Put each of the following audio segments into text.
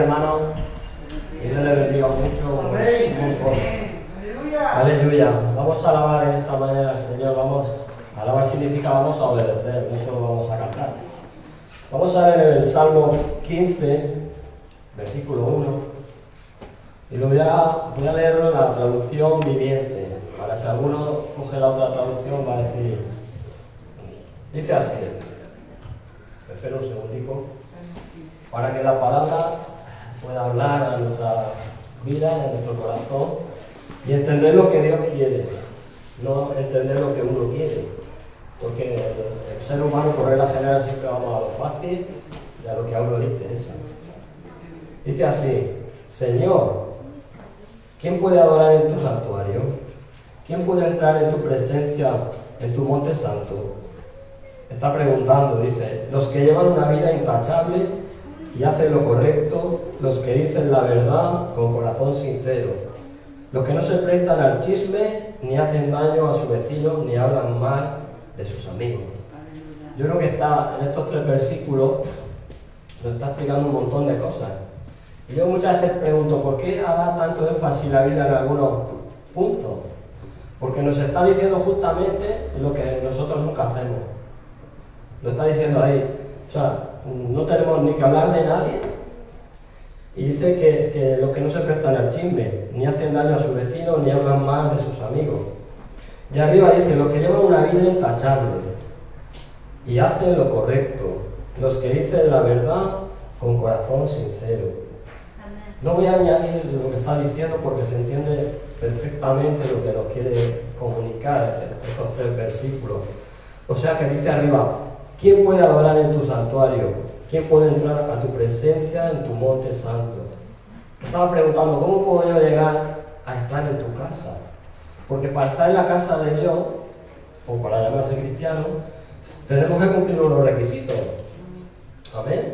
hermanos. Que Dios les bendiga mucho, un montón. Aleluya. Vamos a alabar en esta mañana al Señor. Alabar significa vamos a obedecer, no solo vamos a cantar. Vamos a leer el Salmo 15, versículo 1. Y voy a leerlo en la traducción viviente. Para si alguno coge la otra traducción va a decir. Dice así. Espera un segundico. Para que la palabra pueda hablar a nuestra vida, a nuestro corazón, y entender lo que Dios quiere, no entender lo que uno quiere, porque el ser humano por regla general siempre vamos a lo fácil y a lo que a uno le interesa. Dice así: Señor, ¿quién puede adorar en tu santuario? ¿Quién puede entrar en tu presencia, en tu monte santo? Está preguntando, dice, los que llevan una vida intachable y hacen lo correcto, los que dicen la verdad con corazón sincero, los que no se prestan al chisme, ni hacen daño a su vecino, ni hablan mal de sus amigos. Yo creo que está en estos 3 versículos, nos está explicando un montón de cosas. Y yo muchas veces pregunto, ¿por qué da tanto énfasis la Biblia en algunos puntos? Porque nos está diciendo justamente lo que nosotros nunca hacemos. Lo está diciendo ahí. O sea, no tenemos ni que hablar de nadie. Y dice que los que no se prestan al chisme, ni hacen daño a su vecino, ni hablan mal de sus amigos. Y arriba dice, los que llevan una vida intachable y hacen lo correcto, los que dicen la verdad con corazón sincero. No voy a añadir lo que está diciendo porque se entiende perfectamente lo que nos quiere comunicar estos 3 versículos. O sea que dice arriba, ¿quién puede adorar en tu santuario? ¿Quién puede entrar a tu presencia en tu monte santo? Estaba preguntando, ¿cómo puedo yo llegar a estar en tu casa? Porque para estar en la casa de Dios, o para llamarse cristiano, tenemos que cumplir unos requisitos. ¿Amén?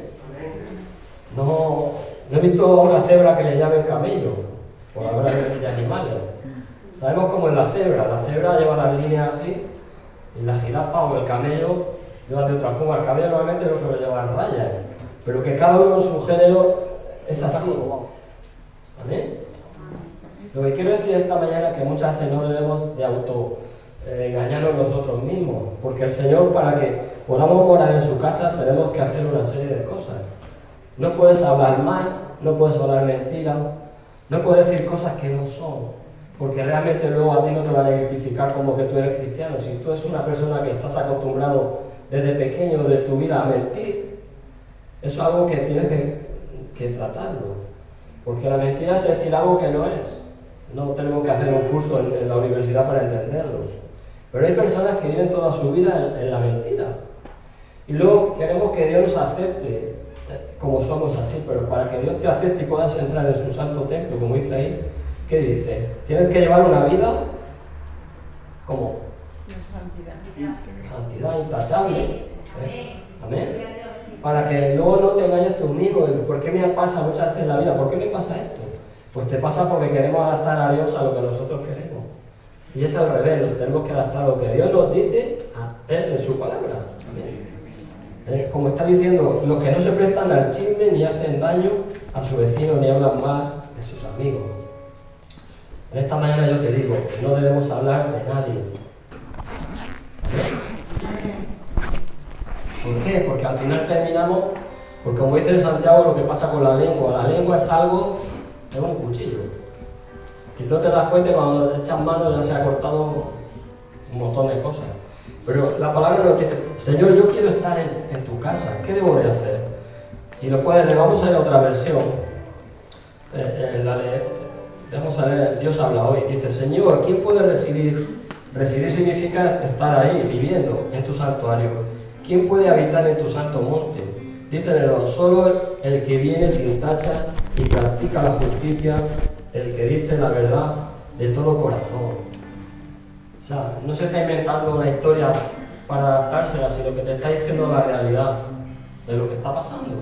No he visto a una cebra que le llamen camello, por hablar de animales. Sabemos cómo es la cebra lleva las líneas así, y la jirafa o el camello lleva de otra forma. El camello normalmente no suele llevar rayas, pero que cada uno en su género es así. ¿Amén? Lo que quiero decir esta mañana es que muchas veces no debemos de engañarnos nosotros mismos, porque el Señor, para que podamos morar en su casa, tenemos que hacer una serie de cosas. No puedes hablar mal, no puedes hablar mentira, no puedes decir cosas que no son, porque realmente luego a ti no te van a identificar como que tú eres cristiano. Si tú eres una persona que estás acostumbrado desde pequeño de tu vida a mentir, eso es algo que tienes que tratarlo, porque la mentira es decir algo que no es. No tenemos que hacer un curso en la universidad para entenderlo, pero hay personas que viven toda su vida en la mentira, y luego queremos que Dios nos acepte como somos así, pero para que Dios te acepte y puedas entrar en su santo templo, como dice ahí, ¿qué dice? Tienes que llevar una vida como santidad intachable. Amén. Para que luego no te vayas tú mismo. ¿Por qué me pasa muchas veces en la vida? ¿Por qué me pasa esto? Pues te pasa porque queremos adaptar a Dios a lo que nosotros queremos. Y es al revés, nos tenemos que adaptar a lo que Dios nos dice a Él en su palabra. Como está diciendo, los que no se prestan al chisme ni hacen daño a su vecino ni hablan mal de sus amigos. En esta mañana yo te digo, no debemos hablar de nadie. ¿Por qué? Porque al final terminamos, porque como dice Santiago, lo que pasa con la lengua es algo, es un cuchillo. Y tú te das cuenta cuando echas mano ya se ha cortado un montón de cosas. Pero la palabra nos dice, Señor, yo quiero estar en tu casa, ¿qué debo de hacer? Y le vamos a leer otra versión. Vamos a leer, Dios habla hoy, dice, Señor, ¿quién puede residir? Residir significa estar ahí, viviendo en tu santuario. ¿Quién puede habitar en tu santo monte? Dice en el 2, solo el que viene sin tacha y practica la justicia, el que dice la verdad de todo corazón. O sea, no se está inventando una historia para adaptársela, sino que te está diciendo la realidad de lo que está pasando.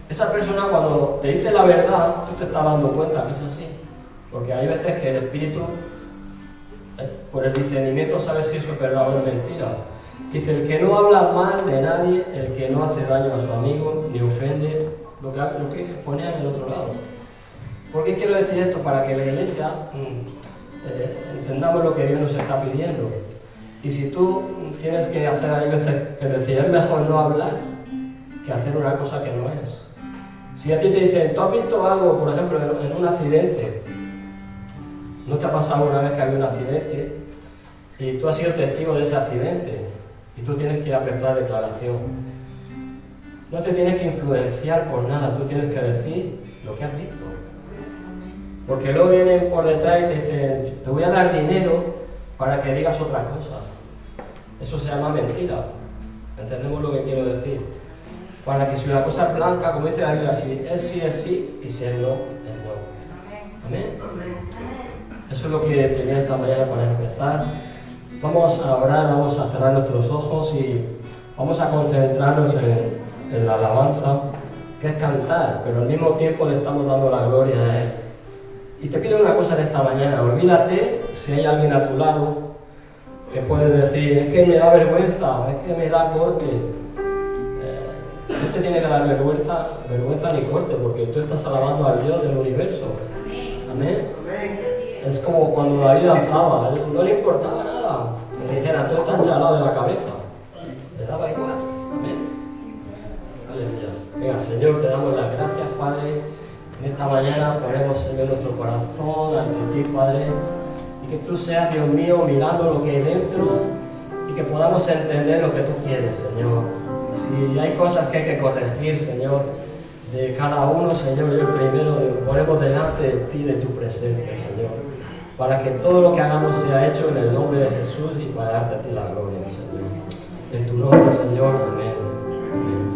Esa persona cuando te dice la verdad, tú te estás dando cuenta que es así. Porque hay veces que el espíritu, por el discernimiento, sabe si eso es verdad o es mentira. Dice, el que no habla mal de nadie, el que no hace daño a su amigo, ni ofende lo que ponía en el otro lado. ¿Por qué quiero decir esto? Para que la iglesia entendamos lo que Dios nos está pidiendo. Y si tú tienes que hacer, hay veces que decir, es mejor no hablar que hacer una cosa que no es. Si a ti te dicen, ¿tú has visto algo, por ejemplo, en un accidente? ¿No te ha pasado alguna vez que había un accidente y tú has sido testigo de ese accidente y tú tienes que ir a prestar declaración? No te tienes que influenciar por nada, tú tienes que decir lo que has visto. Porque luego vienen por detrás y te dicen, te voy a dar dinero para que digas otra cosa. Eso se llama mentira. ¿Entendemos lo que quiero decir? Para que si una cosa es blanca, como dice la Biblia, si es sí, es sí, y si es no, es no. ¿Amén? Eso es lo que tenía esta mañana para empezar. Vamos a orar, vamos a cerrar nuestros ojos y vamos a concentrarnos en la alabanza, que es cantar, pero al mismo tiempo le estamos dando la gloria a Él. Y te pido una cosa en esta mañana, olvídate si hay alguien a tu lado que puede decir, es que me da vergüenza, es que me da corte. No te tiene que dar vergüenza ni corte, porque tú estás alabando al Dios del universo. Amén. Es como cuando David danzaba, no le importaba nada. Le dijera, tú estás chalado de la cabeza. Le daba igual. Amén. Aleluya. Venga, Señor, te damos las gracias, Padre. En esta mañana ponemos, Señor, nuestro corazón ante ti, Padre. Y que tú seas, Dios mío, mirando lo que hay dentro y que podamos entender lo que tú quieres, Señor. Si hay cosas que hay que corregir, Señor, de cada uno, Señor, yo primero ponemos delante de ti, de tu presencia, Señor, para que todo lo que hagamos sea hecho en el nombre de Jesús y para darte a ti la gloria, Señor. En tu nombre, Señor, amén. Amén.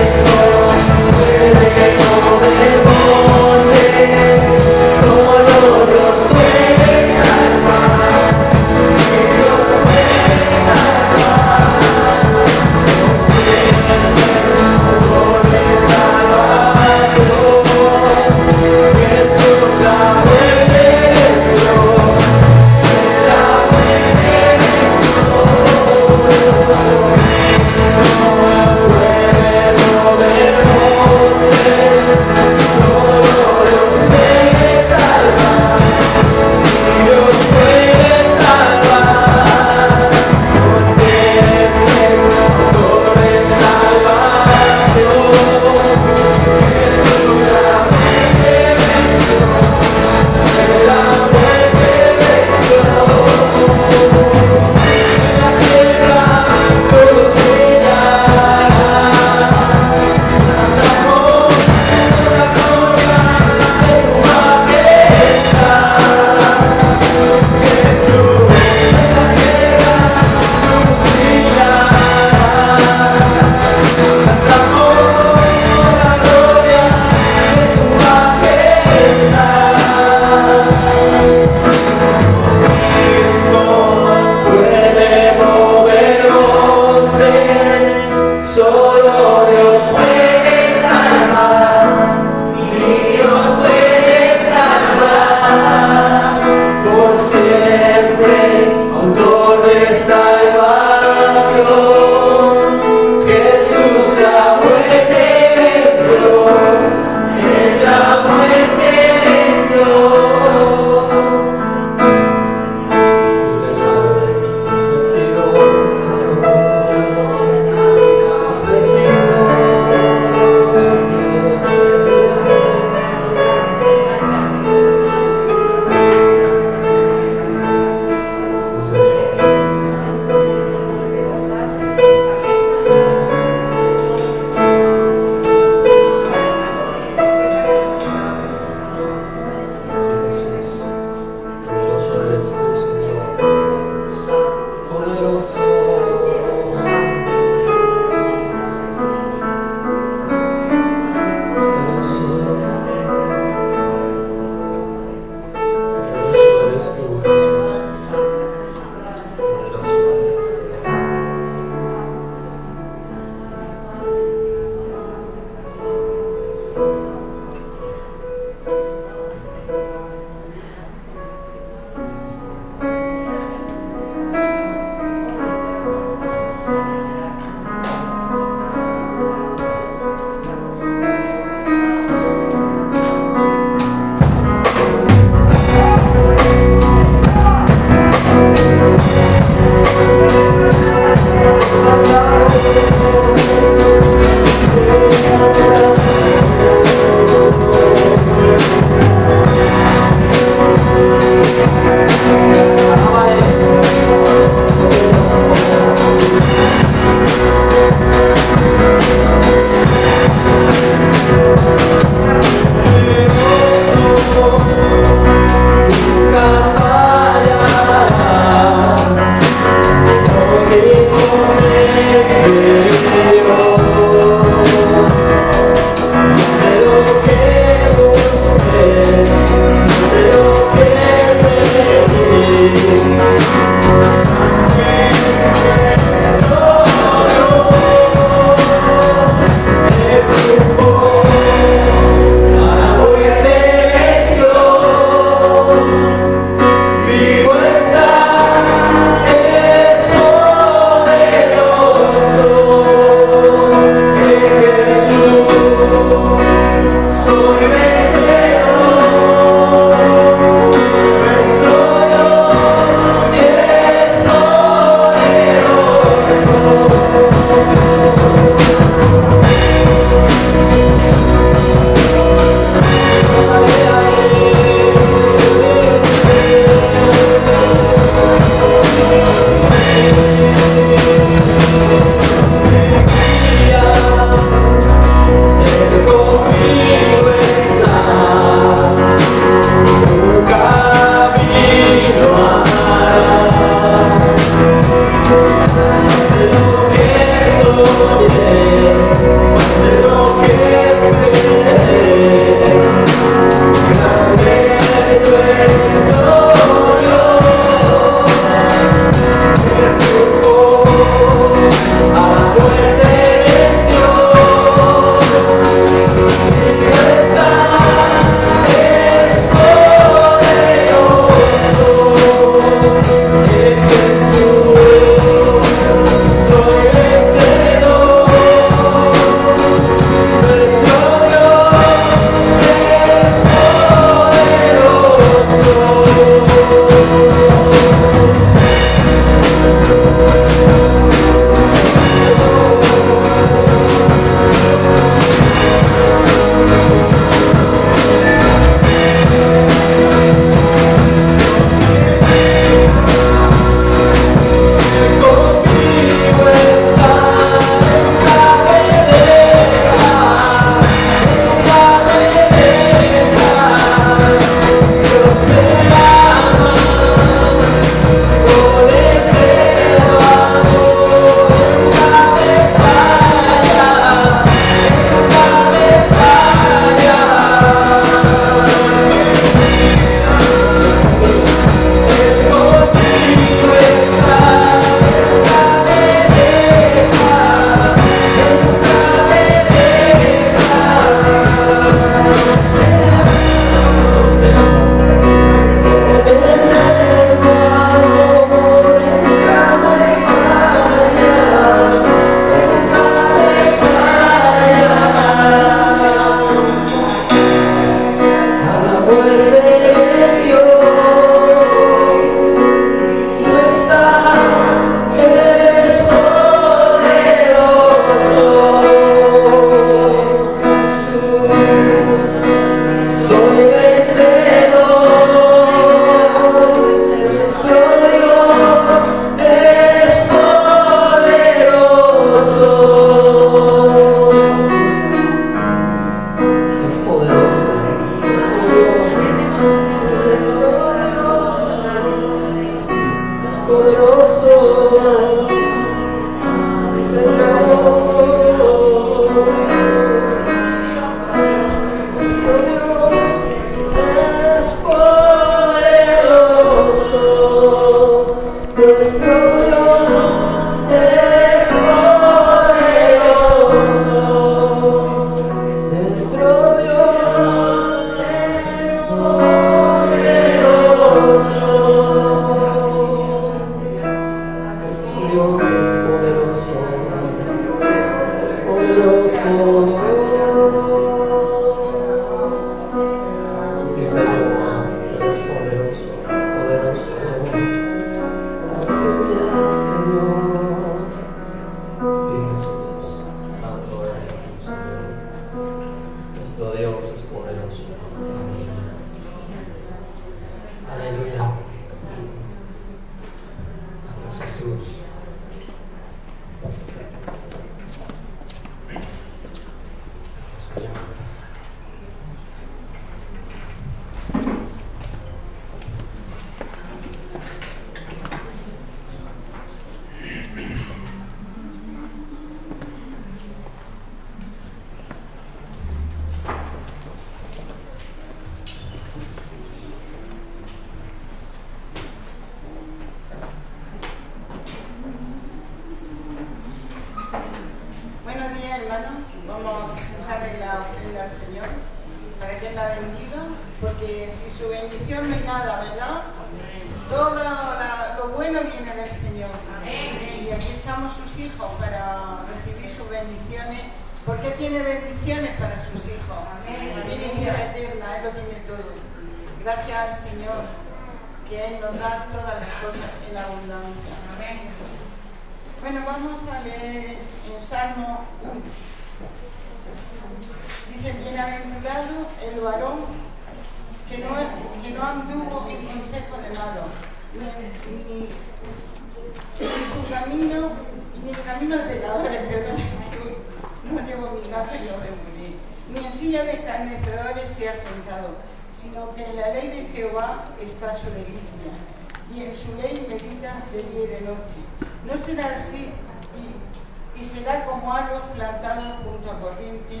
y será como árbol plantado junto a corriente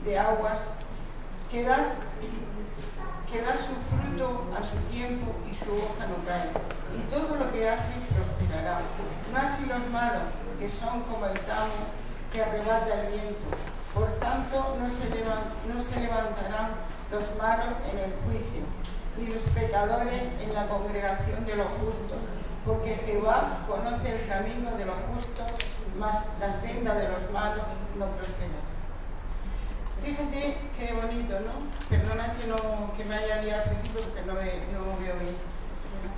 de aguas que da su fruto a su tiempo y su hoja no cae, y todo lo que hace prosperará. No así los malos, que son como el tamo que arrebata el viento. Por tanto, no se levantarán los malos en el juicio, ni los pecadores en la congregación de los justos, porque Jehová conoce el camino de los justos, mas la senda de los malos no prospera. Fíjate qué bonito, ¿no? Perdona que me haya liado al principio porque no veo bien.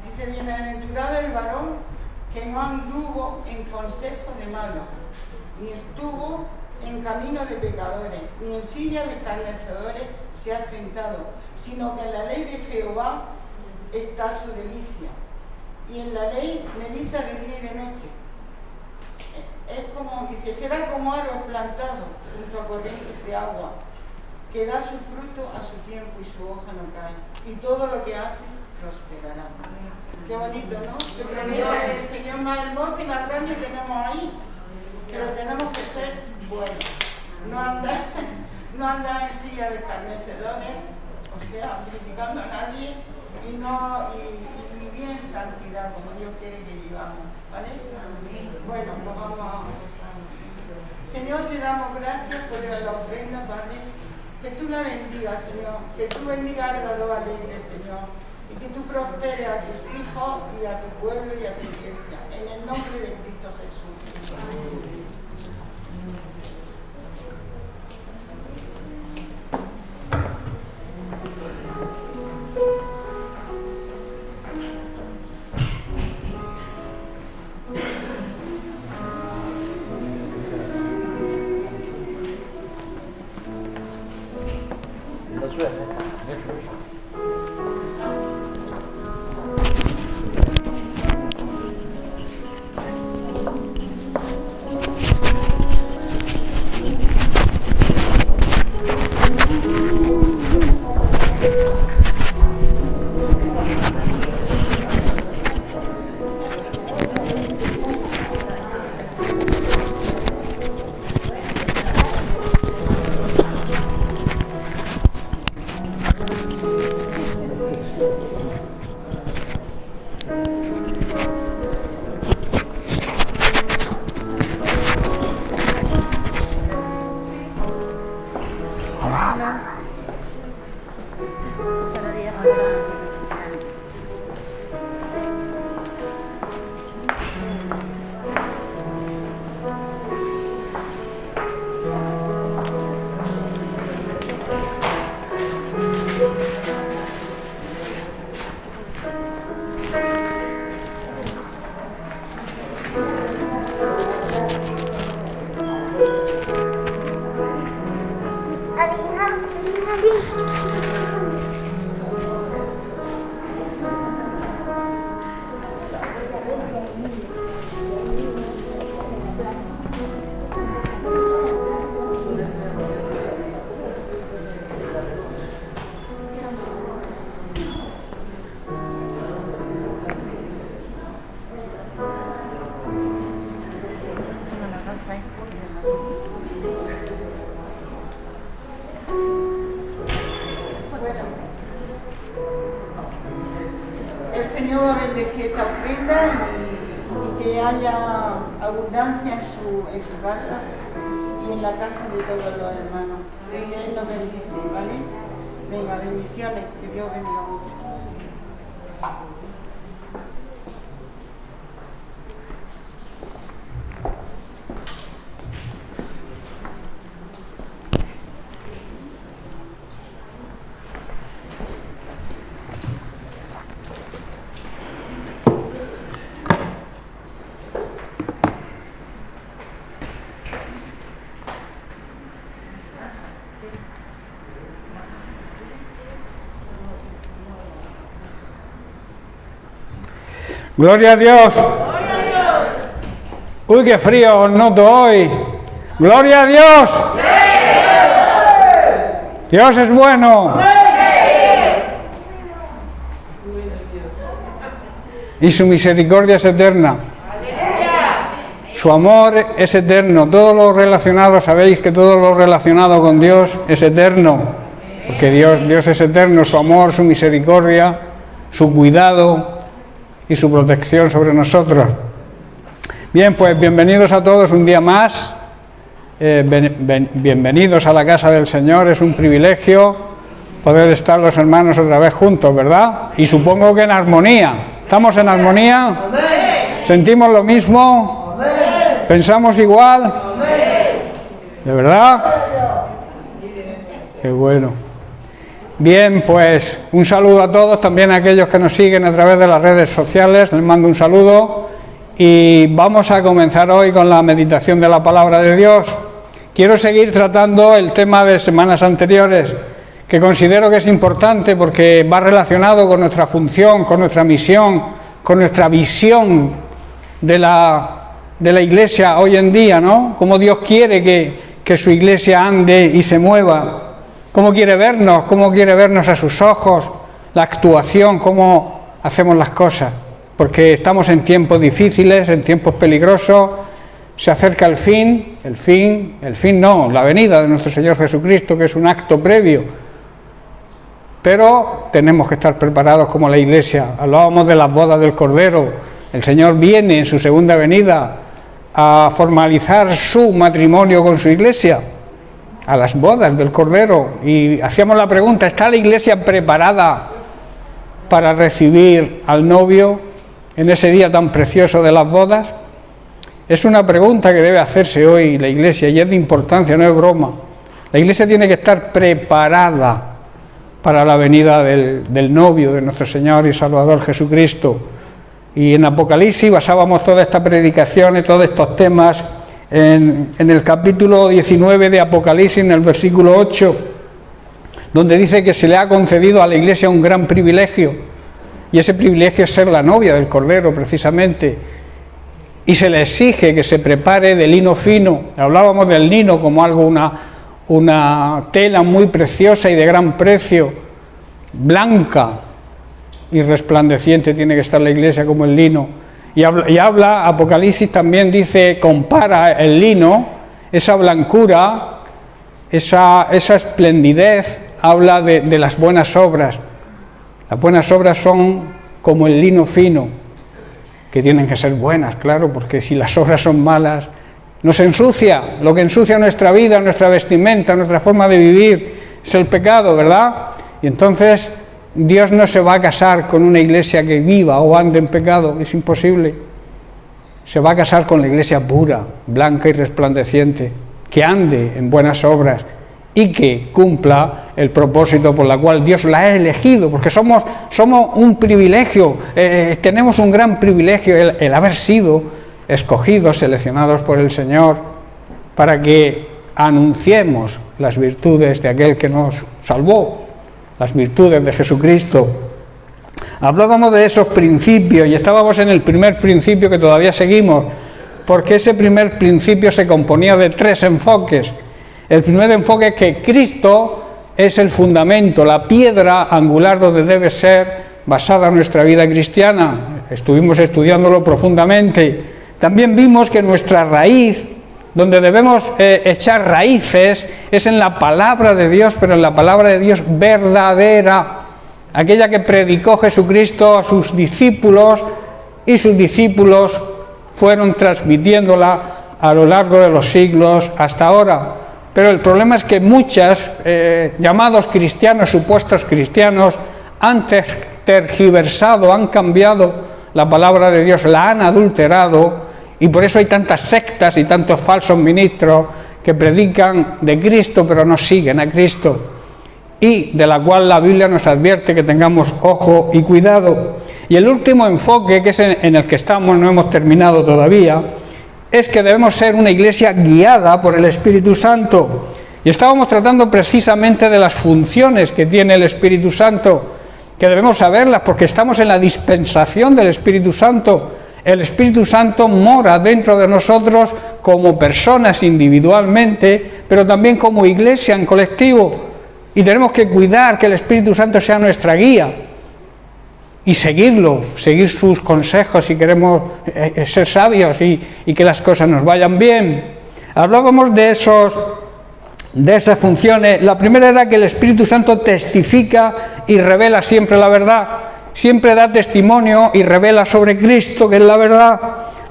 Dice, bienaventurado el varón que no anduvo en consejo de malos, ni estuvo en camino de pecadores, ni en silla de escarnecedores se ha sentado, sino que en la ley de Jehová está su delicia, y en la ley medita de día y de noche. Es como, dice, será como árbol plantado junto a corrientes de agua, que da su fruto a su tiempo y su hoja no cae, y todo lo que hace prosperará. Qué bonito, ¿no? Qué promesa del Señor más hermosa y más grande tenemos ahí. Pero tenemos que ser buenos, no andar en silla de escarnecedores, o sea, criticando a nadie, y vivir en santidad como Dios quiere que vivamos, ¿vale? Bueno, pues vamos a empezar. Señor, te damos gracias por la ofrenda, Padre, que tú la bendigas, Señor, que tú bendigas al dador alegre, Señor, y que tú prosperes a tus hijos y a tu pueblo y a tu iglesia, en el nombre de Cristo Jesús. Amén. El Señor va a bendecir esta ofrenda y que haya abundancia en su casa y en la casa de todos los hermanos. Que Él nos bendice, ¿vale? Venga, bendiciones, que Dios bendiga mucho. Gloria a Dios. Uy, qué frío os noto hoy. Gloria a Dios. Dios es bueno. Y su misericordia es eterna. Su amor es eterno. Todo lo relacionado, sabéis que todo lo relacionado con Dios es eterno. Porque Dios es eterno, su amor, su misericordia, su cuidado y su protección sobre nosotros. Bien, pues bienvenidos a todos un día más. Bienvenidos a la casa del Señor. Es un privilegio poder estar los hermanos otra vez juntos, ¿verdad? Y supongo que en armonía. ¿Estamos en armonía? ¿Sentimos lo mismo? ¿Pensamos igual? ¿De verdad? Qué bueno. Bien, pues un saludo a todos, también a aquellos que nos siguen a través de las redes sociales. Les mando un saludo y vamos a comenzar hoy con la meditación de la palabra de Dios. Quiero seguir tratando el tema de semanas anteriores, que considero que es importante porque va relacionado con nuestra función, con nuestra misión, con nuestra visión de la Iglesia hoy en día, ¿no? Cómo Dios quiere que su Iglesia ande y se mueva, cómo quiere vernos a sus ojos, la actuación, cómo hacemos las cosas, porque estamos en tiempos difíciles, en tiempos peligrosos, se acerca el fin no, la venida de nuestro Señor Jesucristo, que es un acto previo, pero tenemos que estar preparados como la Iglesia. Hablábamos de las bodas del Cordero. El Señor viene en su segunda venida a formalizar su matrimonio con su Iglesia, a las bodas del Cordero, y hacíamos la pregunta: ¿está la Iglesia preparada para recibir al novio en ese día tan precioso de las bodas? Es una pregunta que debe hacerse hoy la Iglesia, y es de importancia, no es broma. La Iglesia tiene que estar preparada para la venida del novio, de nuestro Señor y Salvador Jesucristo. Y en Apocalipsis basábamos toda esta predicación y todos estos temas en el capítulo 19 de Apocalipsis, en el versículo 8, donde dice que se le ha concedido a la Iglesia un gran privilegio, y ese privilegio es ser la novia del Cordero, precisamente, y se le exige que se prepare de lino fino. Hablábamos del lino como algo, una tela muy preciosa y de gran precio, blanca y resplandeciente tiene que estar la Iglesia como el lino. Y habla, Apocalipsis también dice, compara el lino, esa blancura, esa esplendidez, habla de las buenas obras. Las buenas obras son como el lino fino, que tienen que ser buenas, claro, porque si las obras son malas, nos ensucia. Lo que ensucia nuestra vida, nuestra vestimenta, nuestra forma de vivir, es el pecado, ¿verdad? Y entonces Dios no se va a casar con una iglesia que viva o ande en pecado, es imposible. Se va a casar con la iglesia pura, blanca y resplandeciente, que ande en buenas obras y que cumpla el propósito por el cual Dios la ha elegido, porque somos un privilegio, tenemos un gran privilegio el haber sido escogidos, seleccionados por el Señor, para que anunciemos las virtudes de aquel que nos salvó, las virtudes de Jesucristo. Hablábamos de esos principios y estábamos en el primer principio, que todavía seguimos, porque ese primer principio se componía de tres enfoques. El primer enfoque es que Cristo es el fundamento, la piedra angular donde debe ser basada nuestra vida cristiana. Estuvimos estudiándolo profundamente. También vimos que nuestra raíz, donde debemos echar raíces, es en la palabra de Dios, pero en la palabra de Dios verdadera, aquella que predicó Jesucristo a sus discípulos, y sus discípulos fueron transmitiéndola a lo largo de los siglos hasta ahora. Pero el problema es que muchos llamados cristianos, supuestos cristianos, han tergiversado, han cambiado la palabra de Dios, la han adulterado, y por eso hay tantas sectas y tantos falsos ministros que predican de Cristo pero no siguen a Cristo, y de la cual la Biblia nos advierte que tengamos ojo y cuidado. Y el último enfoque, que es en el que estamos, no hemos terminado todavía, es que debemos ser una iglesia guiada por el Espíritu Santo. Y estábamos tratando precisamente de las funciones que tiene el Espíritu Santo, que debemos saberlas porque estamos en la dispensación del Espíritu Santo. El Espíritu Santo mora dentro de nosotros como personas individualmente, pero también como iglesia en colectivo. Y tenemos que cuidar que el Espíritu Santo sea nuestra guía. y seguirlo, seguir sus consejos si queremos ser sabios y que las cosas nos vayan bien. Hablábamos de esas funciones. La primera era que el Espíritu Santo testifica y revela siempre la verdad, siempre da testimonio y revela sobre Cristo, que es la verdad.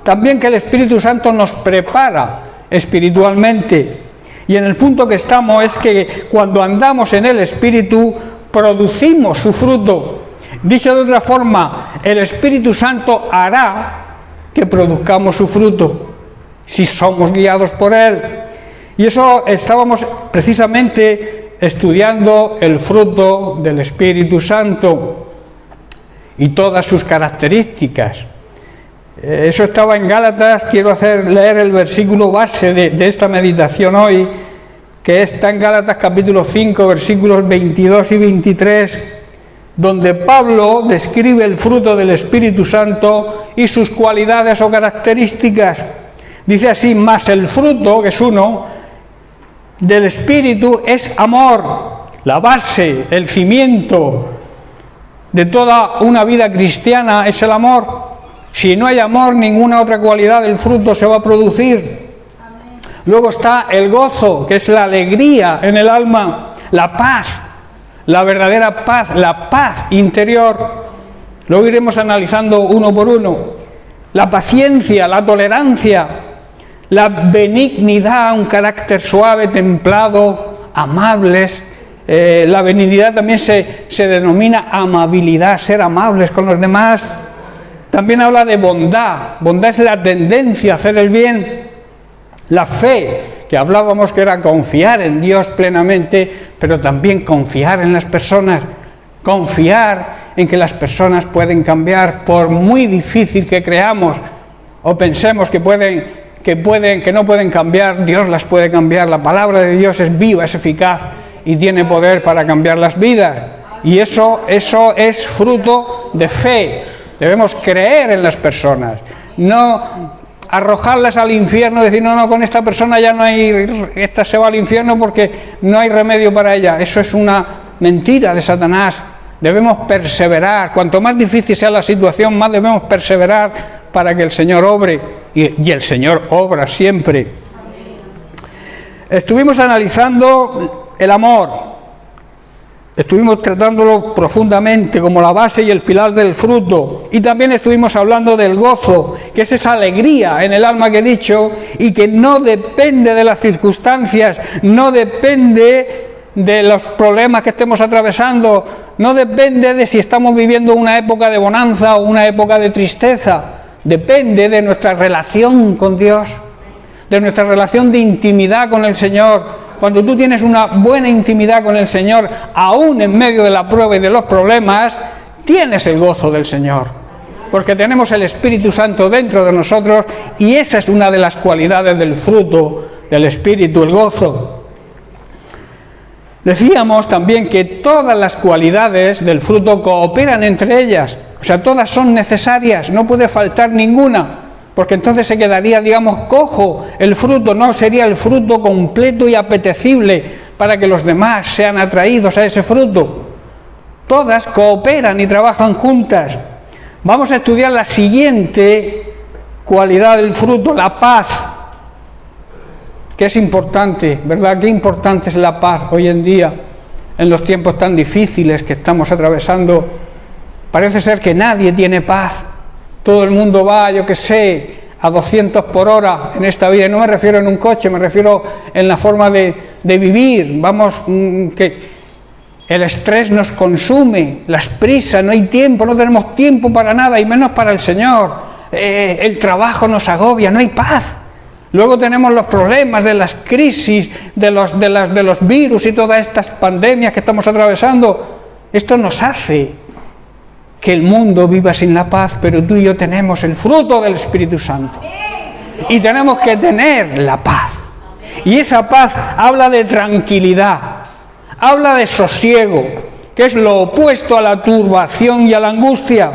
También que el Espíritu Santo nos prepara espiritualmente. Y en el punto que estamos es que cuando andamos en el Espíritu, producimos su fruto. Dicho de otra forma, el Espíritu Santo hará que produzcamos su fruto, si somos guiados por Él. Y eso estábamos precisamente estudiando el fruto del Espíritu Santo y todas sus características. Eso estaba en Gálatas. Quiero leer el versículo base de esta meditación hoy, que está en Gálatas capítulo 5, versículos 22 y 23, donde Pablo describe el fruto del Espíritu Santo y sus cualidades o características. Dice así: mas el fruto, que es uno, del Espíritu es amor. La base, el cimiento de toda una vida cristiana es el amor. Si no hay amor, ninguna otra cualidad del fruto se va a producir. Luego está el gozo, que es la alegría en el alma, la paz, la verdadera paz, la paz interior. Luego iremos analizando uno por uno. La paciencia, la tolerancia, la benignidad, un carácter suave, templado, amables. La benignidad también se denomina amabilidad, ser amables con los demás. También habla de bondad. Bondad es la tendencia a hacer el bien. La fe, que hablábamos que era confiar en Dios plenamente, pero también confiar en las personas, confiar en que las personas pueden cambiar, por muy difícil que creamos o pensemos que no pueden cambiar. Dios las puede cambiar. La palabra de Dios es viva, es eficaz y tiene poder para cambiar las vidas. Y eso es fruto de fe. Debemos creer en las personas, no arrojarlas al infierno, decir no, con esta persona ya no hay, esta se va al infierno porque no hay remedio para ella. Eso es una mentira de Satanás. Debemos perseverar. Cuanto más difícil sea la situación, más debemos perseverar para que el Señor obre, y el Señor obra siempre. Estuvimos analizando el amor. Estuvimos tratándolo profundamente como la base y el pilar del fruto. Y también estuvimos hablando del gozo, que es esa alegría en el alma que he dicho, y que no depende de las circunstancias, no depende de los problemas que estemos atravesando, no depende de si estamos viviendo una época de bonanza o una época de tristeza. Depende de nuestra relación con Dios, de nuestra relación de intimidad con el Señor. Cuando tú tienes una buena intimidad con el Señor, aún en medio de la prueba y de los problemas, tienes el gozo del Señor, porque tenemos el Espíritu Santo dentro de nosotros, y esa es una de las cualidades del fruto del Espíritu, el gozo. Decíamos también que todas las cualidades del fruto cooperan entre ellas, o sea, todas son necesarias, no puede faltar ninguna. Porque entonces se quedaría, cojo el fruto, no sería el fruto completo y apetecible para que los demás sean atraídos a ese fruto. Todas cooperan y trabajan juntas. Vamos a estudiar la siguiente cualidad del fruto, la paz, que es importante, ¿verdad? Qué importante es la paz hoy en día, en los tiempos tan difíciles que estamos atravesando. Parece ser que nadie tiene paz. Todo el mundo va, a 200 por hora en esta vida. Y no me refiero en un coche, me refiero en la forma de vivir. Que el estrés nos consume, las prisas, no hay tiempo, no tenemos tiempo para nada, y menos para el Señor. El trabajo nos agobia, no hay paz. Luego tenemos los problemas de las crisis, de los virus y todas estas pandemias que estamos atravesando. Esto nos hace que el mundo viva sin la paz, pero tú y yo tenemos el fruto del Espíritu Santo y tenemos que tener la paz. Y esa paz habla de tranquilidad, habla de sosiego, que es lo opuesto a la turbación y a la angustia.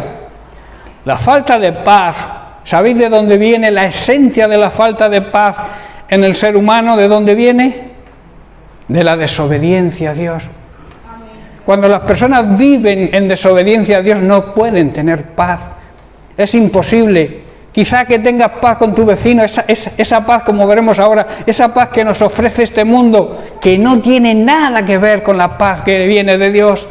La falta de paz, ¿sabéis de dónde viene la esencia de la falta de paz en el ser humano? ¿De dónde viene? De la desobediencia a Dios. Cuando las personas viven en desobediencia a Dios no pueden tener paz. Es imposible. Quizá que tengas paz con tu vecino, esa paz, como veremos ahora, esa paz que nos ofrece este mundo, que no tiene nada que ver con la paz que viene de Dios.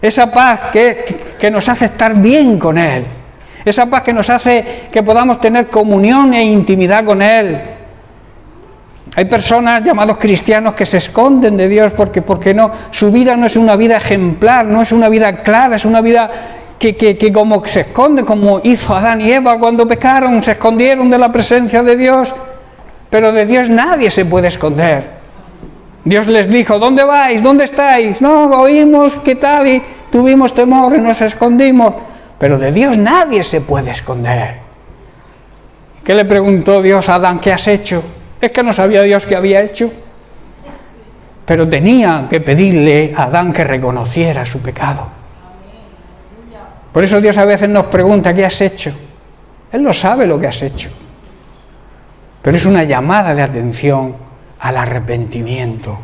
Esa paz que nos hace estar bien con Él. Esa paz que nos hace que podamos tener comunión e intimidad con Él. Hay personas llamados cristianos que se esconden de Dios porque no, su vida no es una vida ejemplar, no es una vida clara, es una vida que como se esconde, como hizo Adán y Eva cuando pecaron, se escondieron de la presencia de Dios, pero de Dios nadie se puede esconder. Dios les dijo, ¿dónde vais? ¿Dónde estáis? No, oímos qué tal y tuvimos temor y nos escondimos, pero de Dios nadie se puede esconder. ¿Qué le preguntó Dios a Adán? ¿Qué has hecho? Es que no sabía Dios qué había hecho, pero tenía que pedirle a Adán que reconociera su pecado. Por eso Dios a veces nos pregunta, ¿qué has hecho? Él no sabe lo que has hecho. Pero es una llamada de atención al arrepentimiento.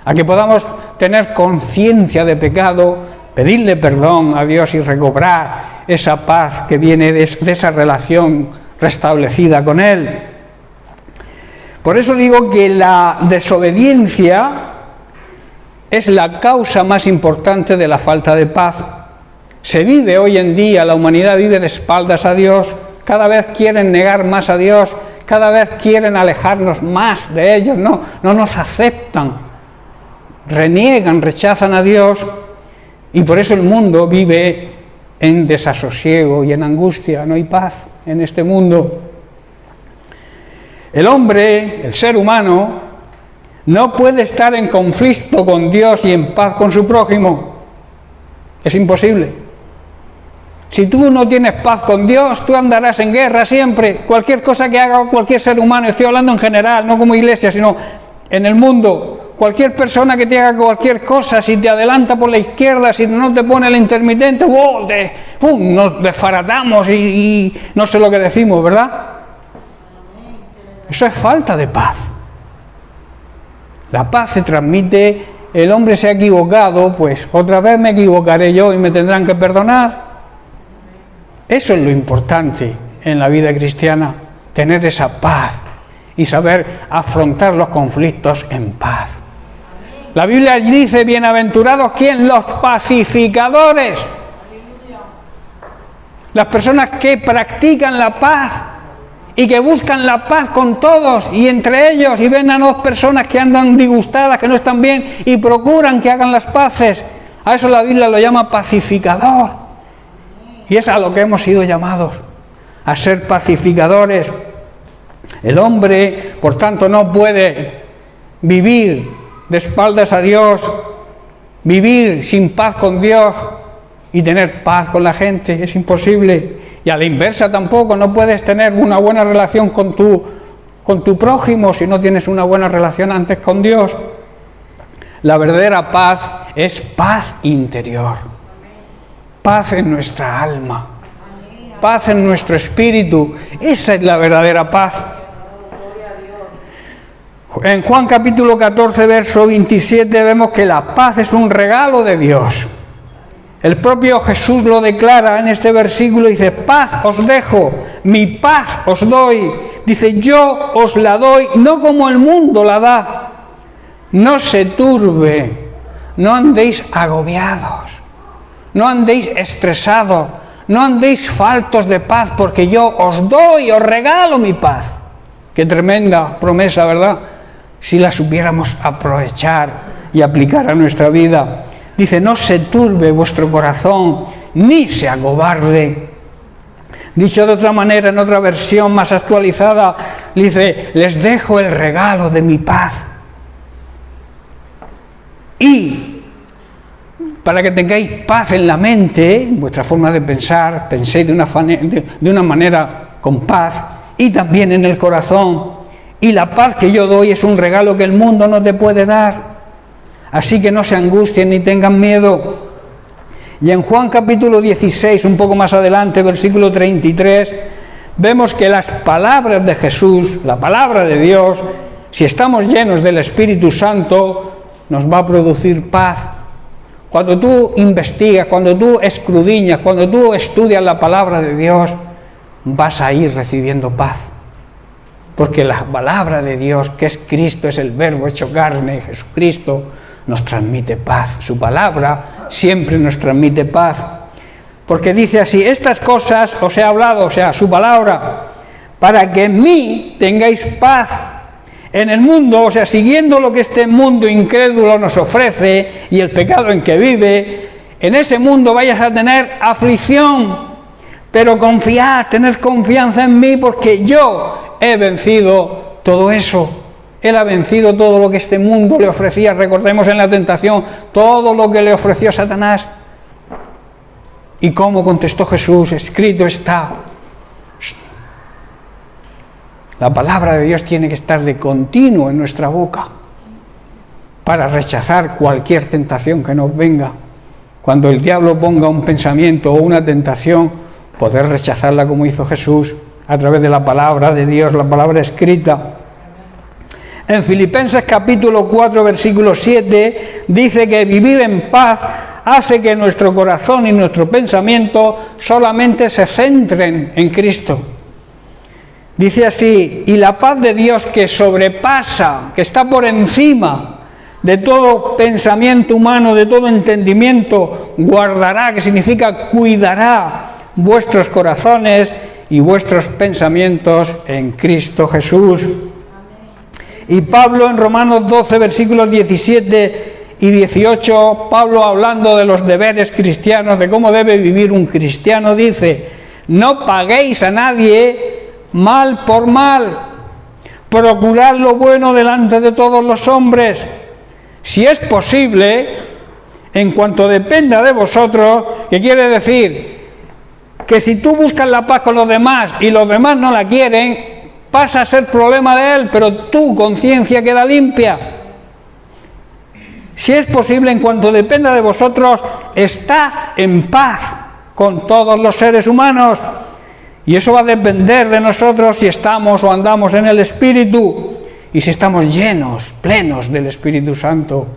A que podamos tener conciencia de pecado, pedirle perdón a Dios y recobrar esa paz que viene de esa relación restablecida con Él. Por eso digo que la desobediencia es la causa más importante de la falta de paz. Se vive hoy en día, la humanidad vive de espaldas a Dios, cada vez quieren negar más a Dios, cada vez quieren alejarnos más de ellos, no nos aceptan, reniegan, rechazan a Dios, y por eso el mundo vive en desasosiego y en angustia, no hay paz en este mundo. El hombre, el ser humano, no puede estar en conflicto con Dios y en paz con su prójimo, es imposible. Si tú no tienes paz con Dios, tú andarás en guerra siempre. Cualquier cosa que haga cualquier ser humano, estoy hablando en general, no como iglesia, sino en el mundo. Cualquier persona que te haga cualquier cosa, si te adelanta por la izquierda, si no te pone el intermitente, nos desfaratamos y no sé lo que decimos, ¿verdad? Eso es falta de paz. La paz se transmite, el hombre se ha equivocado, pues otra vez me equivocaré yo y me tendrán que perdonar. Eso es lo importante en la vida cristiana, tener esa paz y saber afrontar los conflictos en paz. La Biblia dice, bienaventurados, ¿quién? Los pacificadores. Las personas que practican la paz y que buscan la paz con todos y entre ellos, y ven a dos personas que andan disgustadas, que no están bien, y procuran que hagan las paces. A eso la Biblia lo llama pacificador. Y es a lo que hemos sido llamados, a ser pacificadores. El hombre, por tanto, no puede vivir de espaldas a Dios, vivir sin paz con Dios y tener paz con la gente, es imposible. Y a la inversa tampoco, no puedes tener una buena relación con tu prójimo si no tienes una buena relación antes con Dios. La verdadera paz es paz interior. Paz en nuestra alma, paz en nuestro espíritu, esa es la verdadera paz. En Juan capítulo 14, verso 27, vemos que la paz es un regalo de Dios. El propio Jesús lo declara en este versículo, dice, paz os dejo, mi paz os doy. Dice, yo os la doy, no como el mundo la da. No se turbe, no andéis agobiados. No andéis estresados, no andéis faltos de paz, porque yo os doy, os regalo mi paz. Qué tremenda promesa, ¿verdad? Si la supiéramos aprovechar y aplicar a nuestra vida. Dice, no se turbe vuestro corazón, ni se acobarde. Dicho de otra manera, en otra versión más actualizada, dice, les dejo el regalo de mi paz. Y para que tengáis paz en la mente, en vuestra forma de pensar, penséis de una manera con paz, y también en el corazón. Y la paz que yo doy es un regalo que el mundo no te puede dar. Así que no se angustien ni tengan miedo. Y en Juan capítulo 16, un poco más adelante, versículo 33, vemos que las palabras de Jesús, la palabra de Dios, si estamos llenos del Espíritu Santo, nos va a producir paz. cuando tú investigas, cuando tú escudriñas, cuando tú estudias la palabra de Dios, vas a ir recibiendo paz. Porque la palabra de Dios, que es Cristo, es el Verbo hecho carne, Jesucristo, nos transmite paz. Su palabra siempre nos transmite paz. Porque dice así: estas cosas os he hablado, o sea, su palabra, para que en mí tengáis paz. En el mundo, o sea, siguiendo lo que este mundo incrédulo nos ofrece y el pecado en que vive, en ese mundo vayas a tener aflicción, pero confiad, tener confianza en mí, porque yo he vencido todo eso. Él ha vencido todo lo que este mundo le ofrecía. Recordemos en la tentación todo lo que le ofreció Satanás. ¿Y cómo contestó Jesús? Escrito está. La palabra de Dios tiene que estar de continuo en nuestra boca para rechazar cualquier tentación que nos venga. Cuando el diablo ponga un pensamiento o una tentación, poder rechazarla como hizo Jesús a través de la palabra de Dios, la palabra escrita. En Filipenses capítulo 4, versículo 7, dice que vivir en paz hace que nuestro corazón y nuestro pensamiento solamente se centren en Cristo. Dice así: y la paz de Dios, que sobrepasa, que está por encima de todo pensamiento humano, de todo entendimiento, guardará, que significa cuidará, vuestros corazones y vuestros pensamientos en Cristo Jesús. Y Pablo en Romanos 12, versículos 17 y 18, Pablo, hablando de los deberes cristianos, de cómo debe vivir un cristiano, dice: no paguéis a nadie mal por mal, procurad lo bueno delante de todos los hombres, si es posible, en cuanto dependa de vosotros. ¿Qué quiere decir? Que si tú buscas la paz con los demás y los demás no la quieren, pasa a ser problema de él, pero tu conciencia queda limpia. Si es posible, en cuanto dependa de vosotros, estad en paz con todos los seres humanos. Y eso va a depender de nosotros si estamos o andamos en el Espíritu y si estamos llenos, plenos del Espíritu Santo.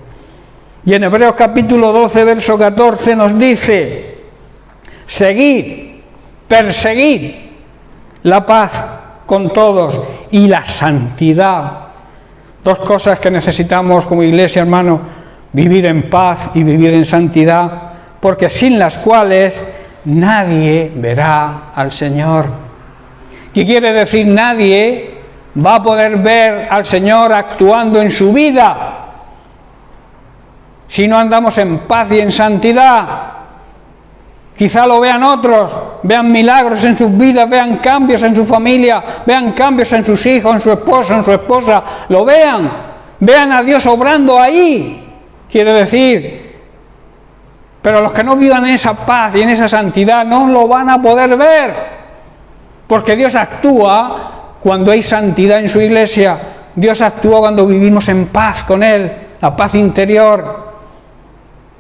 Y en Hebreos capítulo 12, verso 14 nos dice: seguid, perseguid la paz con todos y la santidad. Dos cosas que necesitamos como iglesia, hermano: vivir en paz y vivir en santidad, porque sin las cuales nadie verá al Señor. ¿Qué quiere decir? Nadie va a poder ver al Señor actuando en su vida si no andamos en paz y en santidad. Quizá lo vean otros, vean milagros en sus vidas, vean cambios en su familia, vean cambios en sus hijos, en su esposo, en su esposa, lo vean a Dios obrando ahí. Quiere decir, pero los que no vivan en esa paz y en esa santidad no lo van a poder ver, porque Dios actúa cuando hay santidad en su iglesia. Dios actúa cuando vivimos en paz con Él, la paz interior.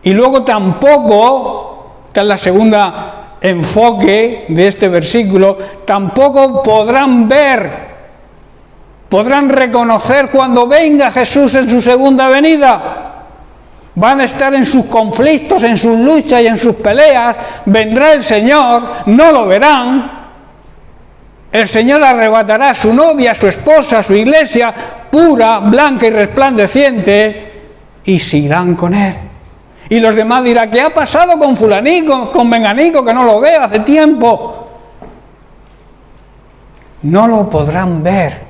Y luego tampoco, esta es la segunda enfoque de este versículo, tampoco podrán ver, podrán reconocer cuando venga Jesús en su segunda venida. Van a estar en sus conflictos, en sus luchas y en sus peleas. Vendrá el Señor, no lo verán. El Señor arrebatará a su novia, a su esposa, a su iglesia, pura, blanca y resplandeciente, y se irán con Él. Y los demás dirán: ¿qué ha pasado con fulanico, con menganico, que no lo veo hace tiempo? No lo podrán ver,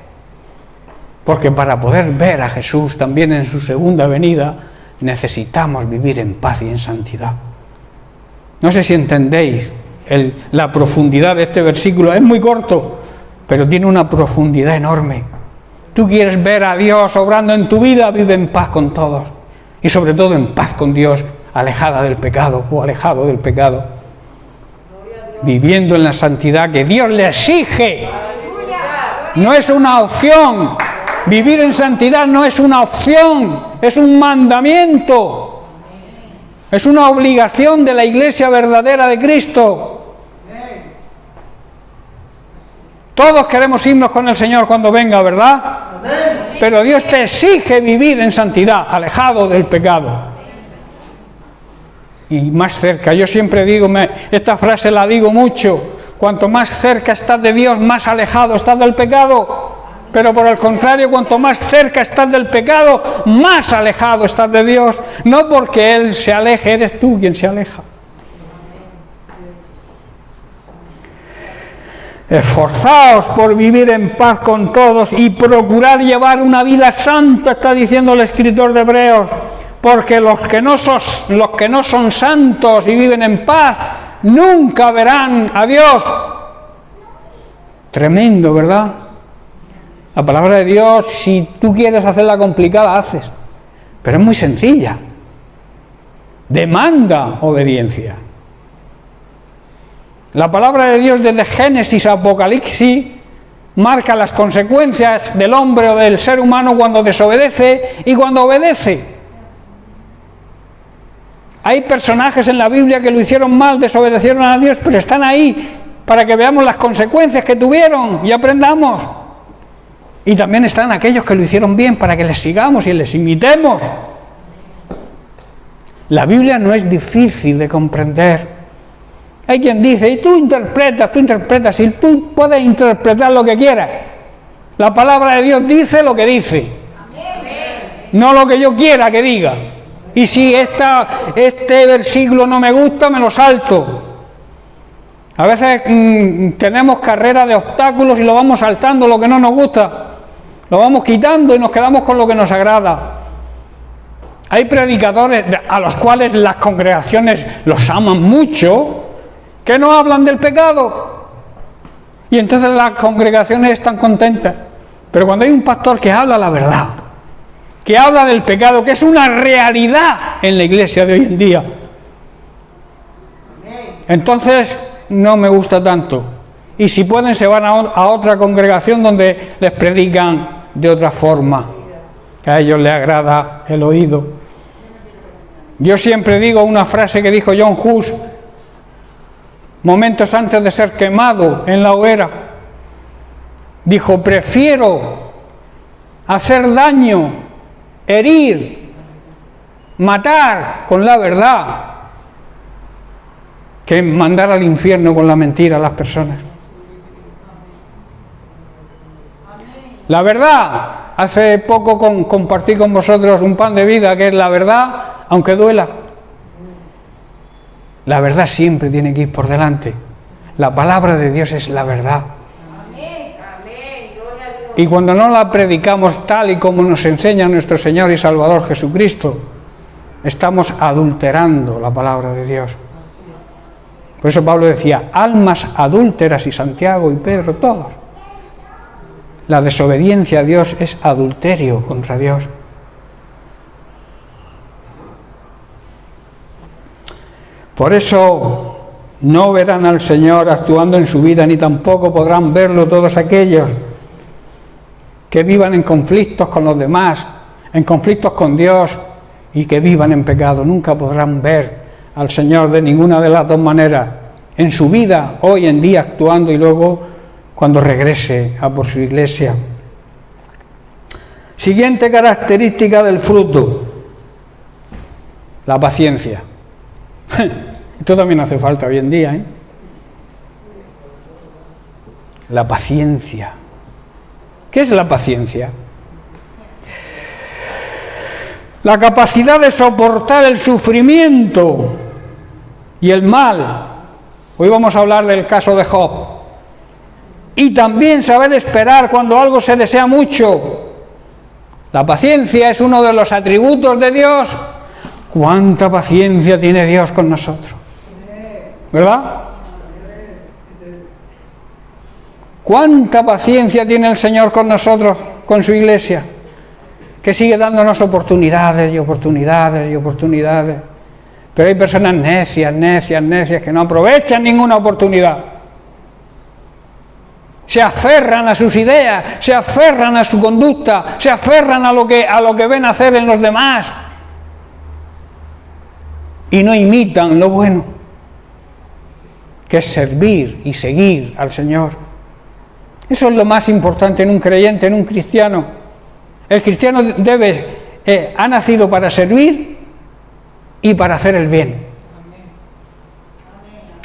porque para poder ver a Jesús también en su segunda venida, necesitamos vivir en paz y en santidad. No sé si entendéis la profundidad de este versículo. Es muy corto, pero tiene una profundidad enorme. Tú quieres ver a Dios obrando en tu vida, vive en paz con todos. Y sobre todo en paz con Dios, alejada del pecado o alejado del pecado. Viviendo en la santidad que Dios le exige. No es una opción. Vivir en santidad no es una opción, es un mandamiento. Es una obligación de la iglesia verdadera de Cristo. Todos queremos irnos con el Señor cuando venga, ¿verdad? Pero Dios te exige vivir en santidad, alejado del pecado. y más cerca. Yo siempre digo, esta frase la digo mucho: cuanto más cerca estás de Dios, más alejado estás del pecado. Pero por el contrario, cuanto más cerca estás del pecado, más alejado estás de Dios. No porque Él se aleje, eres tú quien se aleja. Esforzaos por vivir en paz con todos y procurar llevar una vida santa, está diciendo el escritor de Hebreos, porque los que no son santos y viven en paz nunca verán a Dios. Tremendo, ¿verdad? La palabra de Dios, si tú quieres hacerla complicada, haces, pero es muy sencilla. Demanda obediencia. La palabra de Dios desde Génesis a Apocalipsis marca las consecuencias del hombre o del ser humano cuando desobedece y cuando obedece. Hay personajes en la Biblia que lo hicieron mal, desobedecieron a Dios, pero están ahí para que veamos las consecuencias que tuvieron y aprendamos. Y también están aquellos que lo hicieron bien para que les sigamos y les imitemos. La Biblia no es difícil de comprender. Hay quien dice, y tú interpretas, y tú puedes interpretar lo que quieras. La palabra de Dios dice lo que dice. No lo que yo quiera que diga. Y si este versículo no me gusta, me lo salto. A veces tenemos carrera de obstáculos y lo vamos saltando, lo que no nos gusta. Lo vamos quitando y nos quedamos con lo que nos agrada. Hay predicadores a los cuales las congregaciones los aman mucho, que no hablan del pecado. Y entonces las congregaciones están contentas. Pero cuando hay un pastor que habla la verdad, que habla del pecado, que es una realidad en la iglesia de hoy en día, entonces no me gusta tanto. Y si pueden, se van a otra congregación donde les predican de otra forma, que a ellos les agrada el oído. Yo siempre digo una frase que dijo John Hus momentos antes de ser quemado en la hoguera. Dijo: prefiero hacer daño, herir, matar con la verdad, que mandar al infierno con la mentira a las personas. La verdad, hace poco compartí con vosotros un pan de vida, que es la verdad, aunque duela. La verdad siempre tiene que ir por delante. La palabra de Dios es la verdad. Y cuando no la predicamos tal y como nos enseña nuestro Señor y Salvador Jesucristo, estamos adulterando la palabra de Dios. Por eso Pablo decía, almas adúlteras, y Santiago y Pedro, todos. La desobediencia a Dios es adulterio contra Dios. Por eso no verán al Señor actuando en su vida, ni tampoco podrán verlo todos aquellos que vivan en conflictos con los demás, en conflictos con Dios, y que vivan en pecado. Nunca podrán ver al Señor de ninguna de las dos maneras, en su vida, hoy en día actuando, y luego cuando regrese a por su iglesia. Siguiente característica del fruto: la paciencia. Esto también hace falta hoy en día, ¿eh? La paciencia. ¿Qué es la paciencia? La capacidad de soportar el sufrimiento y el mal. Hoy vamos a hablar del caso de Job. Y también saber esperar cuando algo se desea mucho. La paciencia es uno de los atributos de Dios. ¿Cuánta paciencia tiene Dios con nosotros? ¿Verdad? ¿Cuánta paciencia tiene el Señor con nosotros, con su iglesia? Que sigue dándonos oportunidades y oportunidades y oportunidades. Pero hay personas necias que no aprovechan ninguna oportunidad. Se aferran a sus ideas, se aferran a su conducta, se aferran a lo que ven hacer en los demás. Y no imitan lo bueno, que es servir y seguir al Señor. Eso es lo más importante en un creyente, en un cristiano. El cristiano ha nacido para servir y para hacer el bien.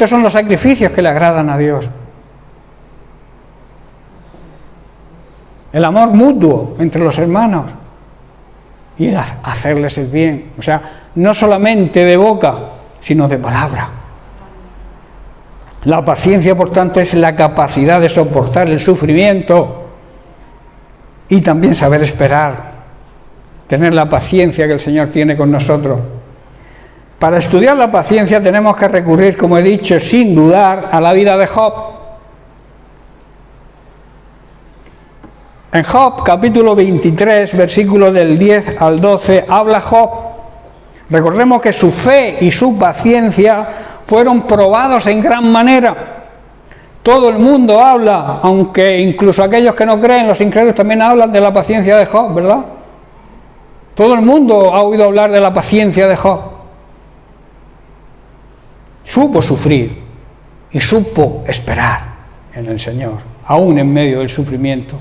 Estos son los sacrificios que le agradan a Dios. El amor mutuo entre los hermanos y hacerles el bien. O sea, no solamente de boca, sino de palabra. La paciencia, por tanto, es la capacidad de soportar el sufrimiento y también saber esperar, tener la paciencia que el Señor tiene con nosotros. Para estudiar la paciencia tenemos que recurrir, como he dicho, sin dudar, a la vida de Job. En Job, capítulo 23, versículos del 10 al 12, habla Job. Recordemos que su fe y su paciencia fueron probados en gran manera. Todo el mundo habla, aunque incluso aquellos que no creen, los incrédulos también hablan de la paciencia de Job, ¿verdad? Todo el mundo ha oído hablar de la paciencia de Job. Supo sufrir y supo esperar en el Señor, aún en medio del sufrimiento,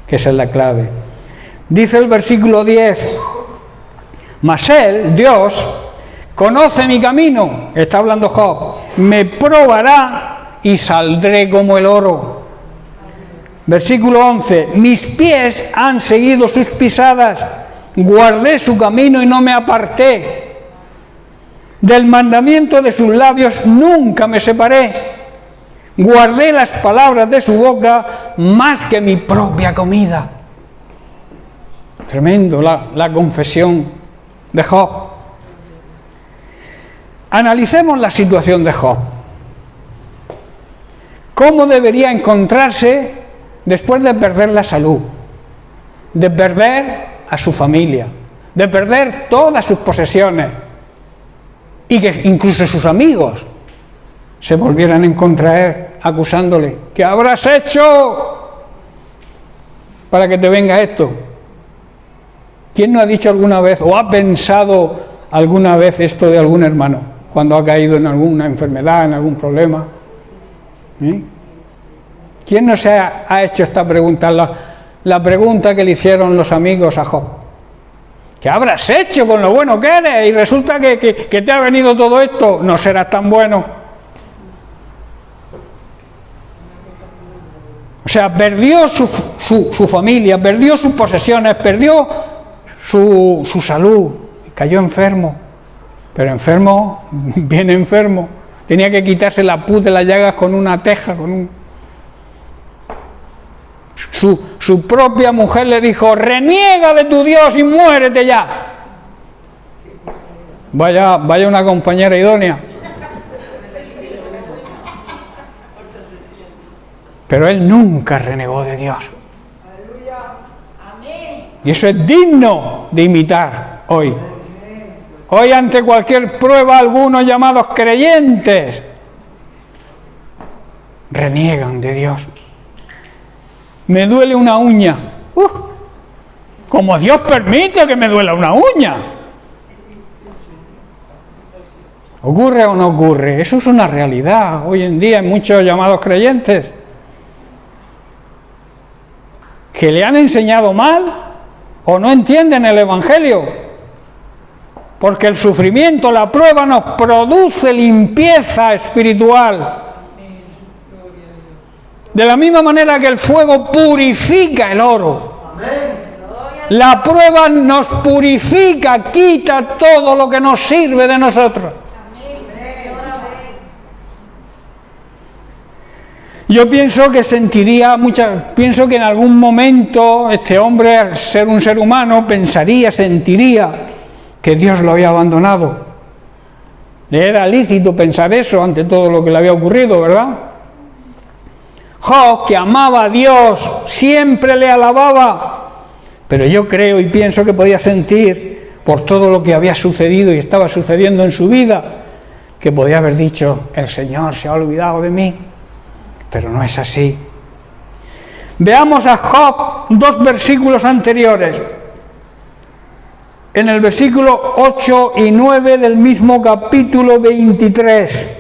que esa es la clave. Dice el versículo 10, mas Él, Dios, conoce mi camino, está hablando Job, me probará y saldré como el oro. Versículo 11, mis pies han seguido sus pisadas, guardé su camino y no me aparté. Del mandamiento de sus labios nunca me separé. Guardé las palabras de su boca más que mi propia comida. Tremendo la confesión de Job. Analicemos la situación de Job. ¿Cómo debería encontrarse después de perder la salud, de perder a su familia, de perder todas sus posesiones y que incluso sus amigos se volvieran en contra de él, acusándole? ¿Qué habrás hecho para que te venga esto? ¿Quién no ha dicho alguna vez o ha pensado alguna vez esto de algún hermano cuando ha caído en alguna enfermedad, en algún problema? ¿Quién no se ha hecho esta pregunta? La pregunta que le hicieron los amigos a Job. ¿Qué habrás hecho con lo bueno que eres? Y resulta que te ha venido todo esto. No serás tan bueno. O sea, perdió su familia, perdió sus posesiones, perdió su salud. Cayó enfermo. Pero enfermo, bien enfermo. Tenía que quitarse la pus de las llagas con una teja, Su propia mujer le dijo, reniega de tu Dios y muérete ya. Vaya una compañera idónea. Pero él nunca renegó de Dios. Y eso es digno de imitar hoy. Hoy, ante cualquier prueba, algunos llamados creyentes reniegan de Dios. Me duele una uña. Como Dios permite que me duela una uña. ¿Ocurre o no ocurre? Eso es una realidad. Hoy en día hay muchos llamados creyentes que le han enseñado mal o no entienden el Evangelio. Porque el sufrimiento, la prueba nos produce limpieza espiritual. De la misma manera que el fuego purifica el oro. La prueba nos purifica, quita todo lo que nos sirve de nosotros. Yo pienso que pienso que en algún momento este hombre, al ser un ser humano, sentiría que Dios lo había abandonado. Le era lícito pensar eso ante todo lo que le había ocurrido, ¿verdad? Job, que amaba a Dios, siempre le alababa, pero yo creo y pienso que podía sentir, por todo lo que había sucedido y estaba sucediendo en su vida, que podía haber dicho, el Señor se ha olvidado de mí, pero no es así. Veamos a Job 2 versículos anteriores. En el versículo 8 y 9 del mismo capítulo 23,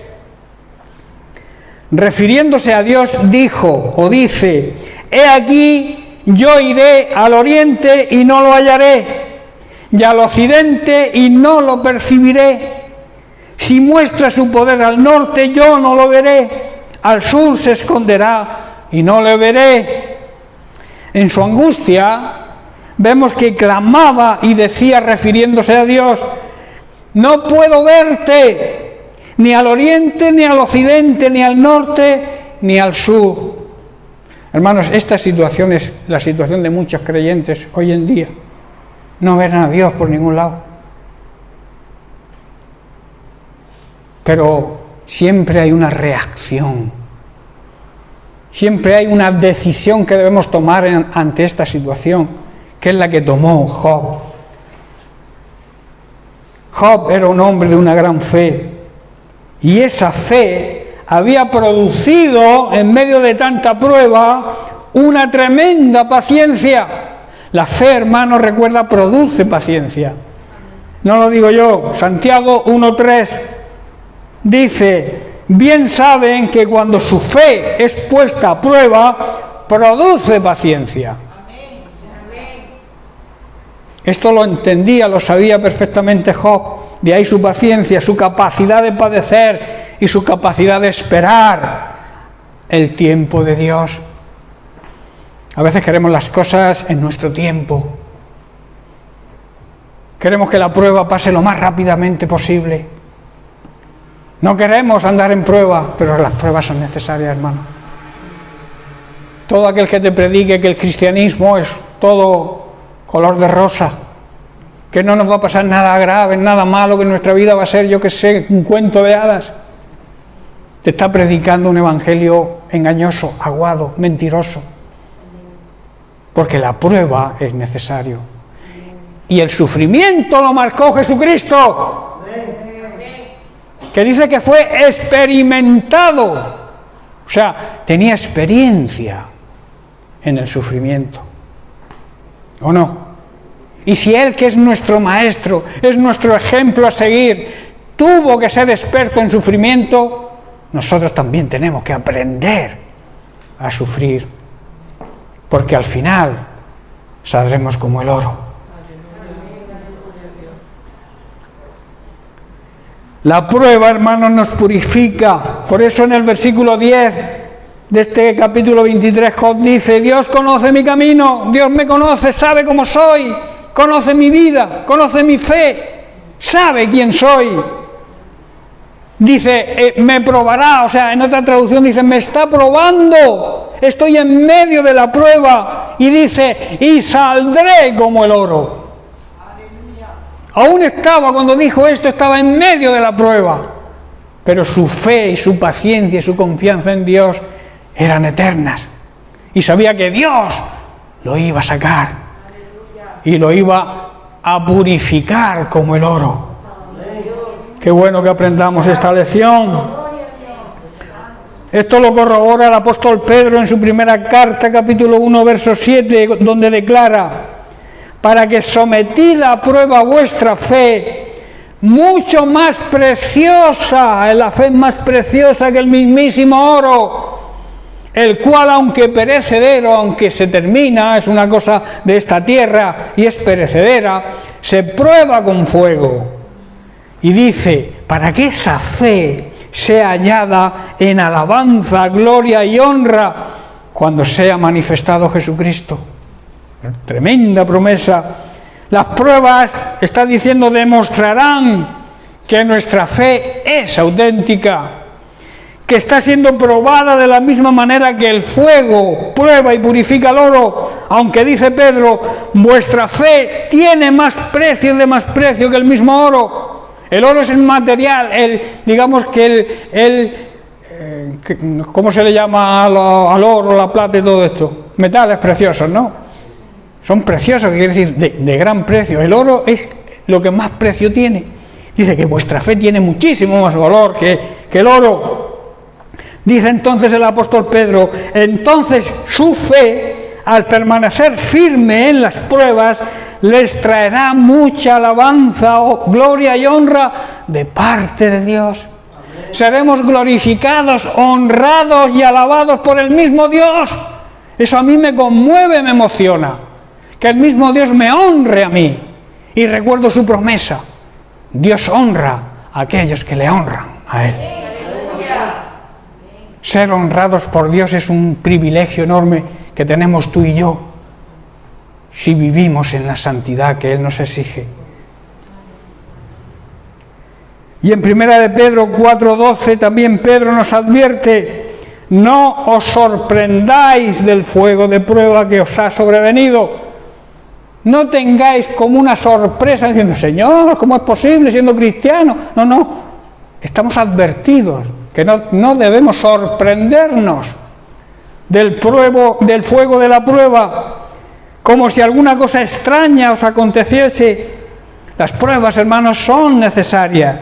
refiriéndose a Dios, dice, he aquí, yo iré al oriente y no lo hallaré, y al occidente y no lo percibiré. Si muestra su poder al norte, yo no lo veré. Al sur se esconderá y no le veré. En su angustia vemos que clamaba y decía, refiriéndose a Dios, no puedo verte, ni al oriente, ni al occidente, ni al norte, ni al sur. Hermanos, esta situación es la situación de muchos creyentes hoy en día. No ven a Dios por ningún lado. Pero siempre hay una reacción. Siempre hay una decisión que debemos tomar ante esta situación, que es la que tomó Job. Job era un hombre de una gran fe, y esa fe había producido, en medio de tanta prueba, una tremenda paciencia. La fe, hermanos, recuerda, produce paciencia. No lo digo yo, Santiago 1:3 dice, bien saben que cuando su fe es puesta a prueba, produce paciencia. Esto lo entendía, lo sabía perfectamente Job. De ahí su paciencia, su capacidad de padecer y su capacidad de esperar el tiempo de Dios. A veces queremos las cosas en nuestro tiempo. Queremos que la prueba pase lo más rápidamente posible. No queremos andar en prueba, pero las pruebas son necesarias, hermano. Todo aquel que te predique que el cristianismo es todo color de rosa, que no nos va a pasar nada grave, nada malo, que nuestra vida va a ser, yo qué sé, un cuento de hadas, te está predicando un evangelio engañoso, aguado, mentiroso. Porque la prueba es necesario. Y el sufrimiento lo marcó Jesucristo, que dice que fue experimentado, o sea, tenía experiencia en el sufrimiento, ¿o no? Y si Él, que es nuestro maestro, es nuestro ejemplo a seguir, tuvo que ser experto en sufrimiento, nosotros también tenemos que aprender a sufrir, porque al final saldremos como el oro. La prueba, hermanos, nos purifica. Por eso en el versículo 10 de este capítulo 23, Job dice, Dios conoce mi camino, Dios me conoce, sabe cómo soy, conoce mi vida, conoce mi fe, sabe quién soy. Dice, me probará, o sea, en otra traducción dice, me está probando, estoy en medio de la prueba, y dice, y saldré como el oro. Aún estaba, cuando dijo esto, estaba en medio de la prueba, pero su fe y su paciencia y su confianza en Dios eran eternas, y sabía que Dios lo iba a sacar y lo iba a purificar como el oro. Qué bueno que aprendamos esta lección. Esto lo corrobora el apóstol Pedro en su primera carta, capítulo 1, verso 7, donde declara, para que sometida a prueba vuestra fe, mucho más preciosa, la fe más preciosa que el mismísimo oro, el cual, aunque perecedero, aunque se termina, es una cosa de esta tierra y es perecedera, se prueba con fuego. Y dice, para que esa fe sea hallada en alabanza, gloria y honra cuando sea manifestado Jesucristo. Tremenda promesa. Las pruebas, está diciendo, demostrarán que nuestra fe es auténtica, que está siendo probada de la misma manera que el fuego prueba y purifica el oro, aunque dice Pedro, vuestra fe tiene más precio, de más precio que el mismo oro. El oro es el material, digamos que ¿cómo se le llama al oro, la plata y todo esto? Metales preciosos, ¿no? Son preciosos, que quiere decir de gran precio. El oro es lo que más precio tiene. Dice que vuestra fe tiene muchísimo más valor que el oro. Dice entonces el apóstol Pedro, entonces su fe, al permanecer firme en las pruebas, les traerá mucha alabanza, gloria y honra de parte de Dios. Seremos glorificados, honrados y alabados por el mismo Dios. Eso a mí me conmueve, me emociona. Que el mismo Dios me honre a mí. Y recuerdo su promesa. Dios honra a aquellos que le honran a Él. Ser honrados por Dios es un privilegio enorme que tenemos tú y yo si vivimos en la santidad que Él nos exige. Y en 1 de Pedro 4:12 también Pedro nos advierte: no os sorprendáis del fuego de prueba que os ha sobrevenido. No tengáis como una sorpresa diciendo: Señor, ¿cómo es posible siendo cristiano? No, estamos advertidos que no debemos sorprendernos del fuego de la prueba, como si alguna cosa extraña os aconteciese. Las pruebas, hermanos, son necesarias.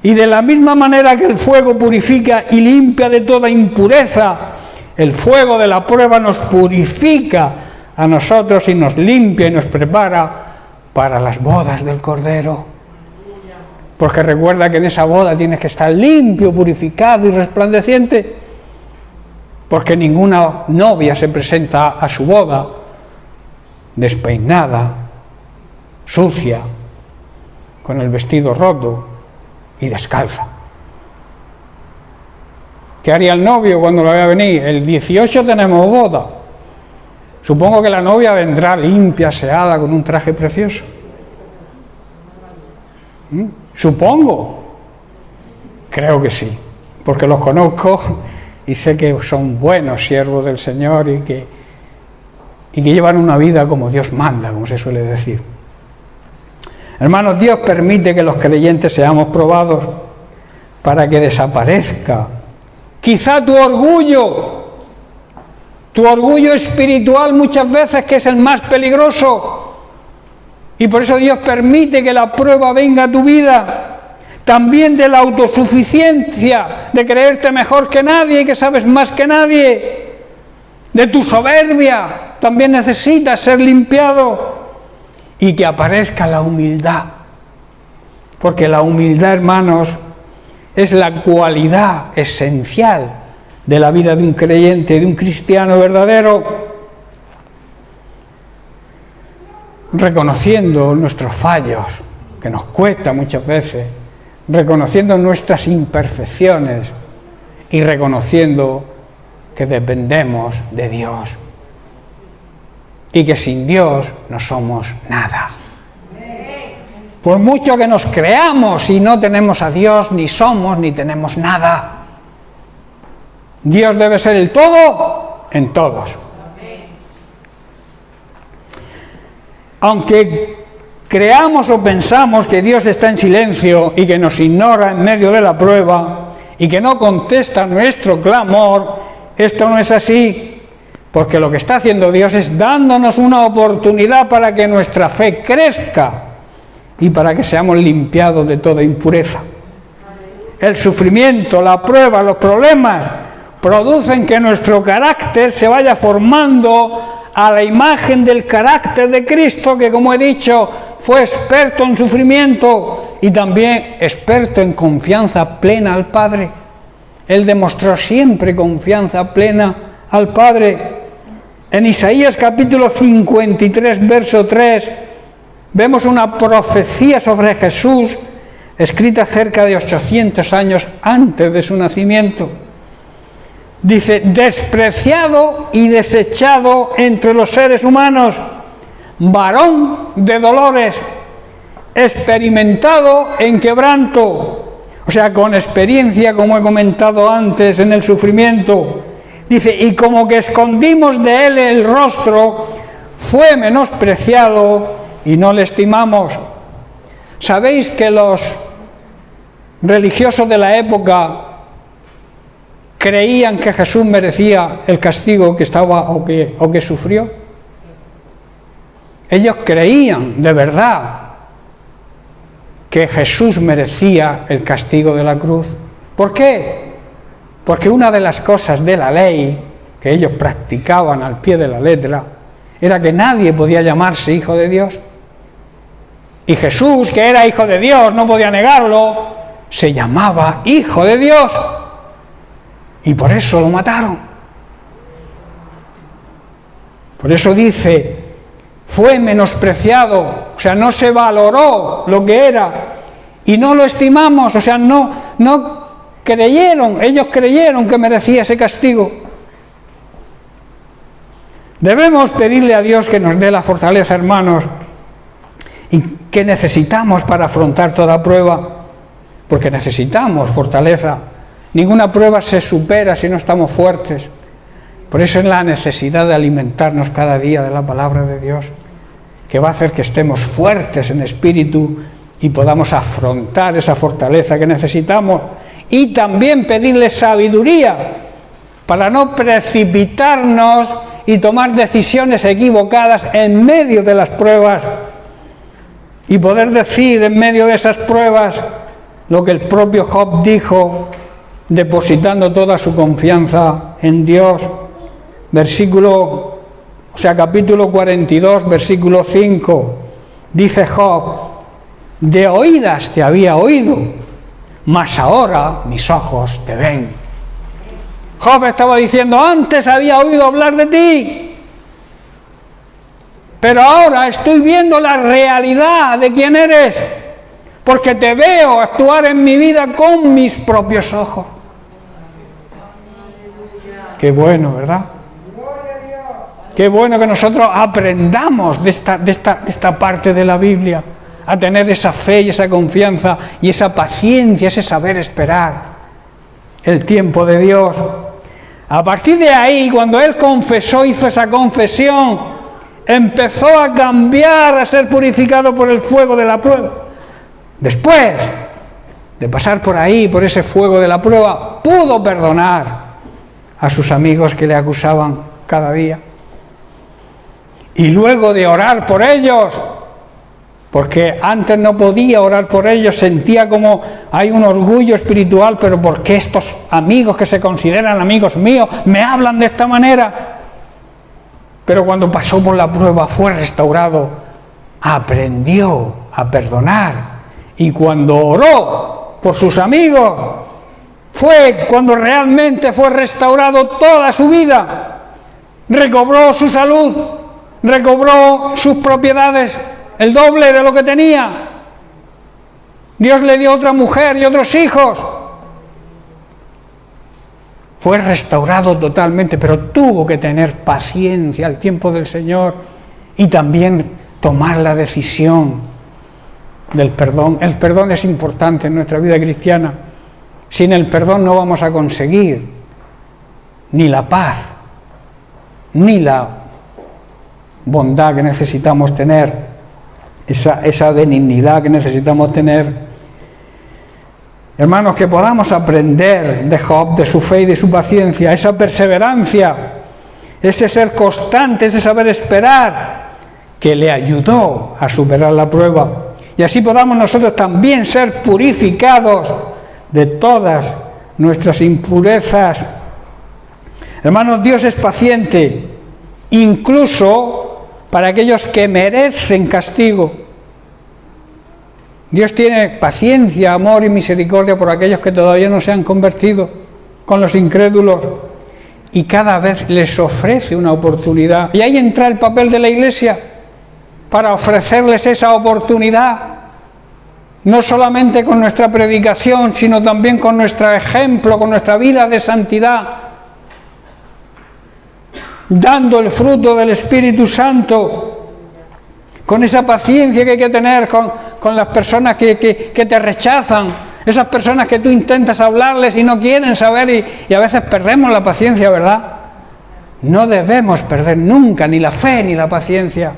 Y de la misma manera que el fuego purifica y limpia de toda impureza, el fuego de la prueba nos purifica a nosotros y nos limpia y nos prepara para las bodas del Cordero. Porque recuerda que en esa boda tienes que estar limpio, purificado y resplandeciente, porque ninguna novia se presenta a su boda despeinada, sucia, con el vestido roto y descalza. ¿Qué haría el novio cuando lo vea venir? El 18 tenemos boda. Supongo que la novia vendrá limpia, aseada, con un traje precioso. Supongo. Creo que sí, porque los conozco y sé que son buenos siervos del Señor y que llevan una vida como Dios manda, como se suele decir. Hermanos, Dios permite que los creyentes seamos probados para que desaparezca quizá tu orgullo espiritual muchas veces, que es el más peligroso, y por eso Dios permite que la prueba venga a tu vida. También de la autosuficiencia, de creerte mejor que nadie y que sabes más que nadie, de tu soberbia, también necesitas ser limpiado. Y que aparezca la humildad, porque la humildad, hermanos, es la cualidad esencial de la vida de un creyente, de un cristiano verdadero, reconociendo nuestros fallos, que nos cuesta muchas veces, reconociendo nuestras imperfecciones y reconociendo que dependemos de Dios. Y que sin Dios no somos nada. Por mucho que nos creamos y no tenemos a Dios, ni somos ni tenemos nada. Dios debe ser el todo en todos. Aunque creamos o pensamos que Dios está en silencio y que nos ignora en medio de la prueba y que no contesta nuestro clamor, esto no es así. Porque lo que está haciendo Dios es dándonos una oportunidad para que nuestra fe crezca y para que seamos limpiados de toda impureza. El sufrimiento, la prueba, los problemas producen que nuestro carácter se vaya formando a la imagen del carácter de Cristo, que, como he dicho, fue experto en sufrimiento y también experto en confianza plena al Padre. Él demostró siempre confianza plena al Padre. En Isaías capítulo 53, verso 3, vemos una profecía sobre Jesús escrita cerca de 800 años antes de su nacimiento. Dice: despreciado y desechado entre los seres humanos, varón de dolores, experimentado en quebranto, o sea, con experiencia, como he comentado antes, en el sufrimiento. Dice: y como que escondimos de él el rostro, fue menospreciado y no le estimamos. ¿Sabéis que los religiosos de la época creían que Jesús merecía el castigo que estaba o que sufrió? Ellos creían de verdad que Jesús merecía el castigo de la cruz. ¿Por qué? Porque una de las cosas de la ley que ellos practicaban al pie de la letra era que nadie podía llamarse hijo de Dios. Y Jesús, que era hijo de Dios, no podía negarlo, se llamaba hijo de Dios. Y por eso lo mataron. Por eso dice, fue menospreciado, o sea, no se valoró lo que era, y no lo estimamos, o sea, no creyeron, ellos creyeron que merecía ese castigo. Debemos pedirle a Dios que nos dé la fortaleza, hermanos, y que necesitamos para afrontar toda prueba, porque necesitamos fortaleza. Ninguna prueba se supera si no estamos fuertes. Por eso es la necesidad de alimentarnos cada día de la palabra de Dios, que va a hacer que estemos fuertes en espíritu y podamos afrontar esa fortaleza que necesitamos. Y también pedirle sabiduría para no precipitarnos y tomar decisiones equivocadas en medio de las pruebas, y poder decir en medio de esas pruebas lo que el propio Job dijo, depositando toda su confianza en Dios. Capítulo 42, versículo 5, dice Job: de oídas te había oído, mas ahora mis ojos te ven. Job estaba diciendo: antes había oído hablar de ti, pero ahora estoy viendo la realidad de quién eres, porque te veo actuar en mi vida con mis propios ojos. Qué bueno, ¿verdad? Qué bueno que nosotros aprendamos de esta parte de la Biblia, a tener esa fe y esa confianza y esa paciencia, ese saber esperar el tiempo de Dios. A partir de ahí, cuando él confesó, hizo esa confesión, empezó a cambiar, a ser purificado por el fuego de la prueba. Después de pasar por ahí, por ese fuego de la prueba, pudo perdonar a sus amigos que le acusaban cada día. Y luego de orar por ellos, porque antes no podía orar por ellos, sentía como hay un orgullo espiritual, pero ¿por qué estos amigos que se consideran amigos míos me hablan de esta manera? Pero cuando pasó por la prueba fue restaurado, aprendió a perdonar, y cuando oró por sus amigos fue cuando realmente fue restaurado toda su vida. Recobró su salud, recobró sus propiedades, el doble de lo que tenía. Dios le dio otra mujer y otros hijos. Fue restaurado totalmente, pero tuvo que tener paciencia al tiempo del Señor y también tomar la decisión del perdón. El perdón es importante en nuestra vida cristiana. Sin el perdón no vamos a conseguir ni la paz, ni la bondad que necesitamos tener, esa benignidad que necesitamos tener. Hermanos, que podamos aprender de Job, de su fe y de su paciencia, esa perseverancia, ese ser constante, ese saber esperar, que le ayudó a superar la prueba. Y así podamos nosotros también ser purificados de todas nuestras impurezas. Hermanos, Dios es paciente, incluso para aquellos que merecen castigo. Dios tiene paciencia, amor y misericordia por aquellos que todavía no se han convertido, con los incrédulos, y cada vez les ofrece una oportunidad. Y ahí entra el papel de la Iglesia para ofrecerles esa oportunidad, no solamente con nuestra predicación, sino también con nuestro ejemplo, con nuestra vida de santidad, dando el fruto del Espíritu Santo, con esa paciencia que hay que tener con las personas que te rechazan, esas personas que tú intentas hablarles y no quieren saber, y a veces perdemos la paciencia, ¿verdad? No debemos perder nunca ni la fe ni la paciencia,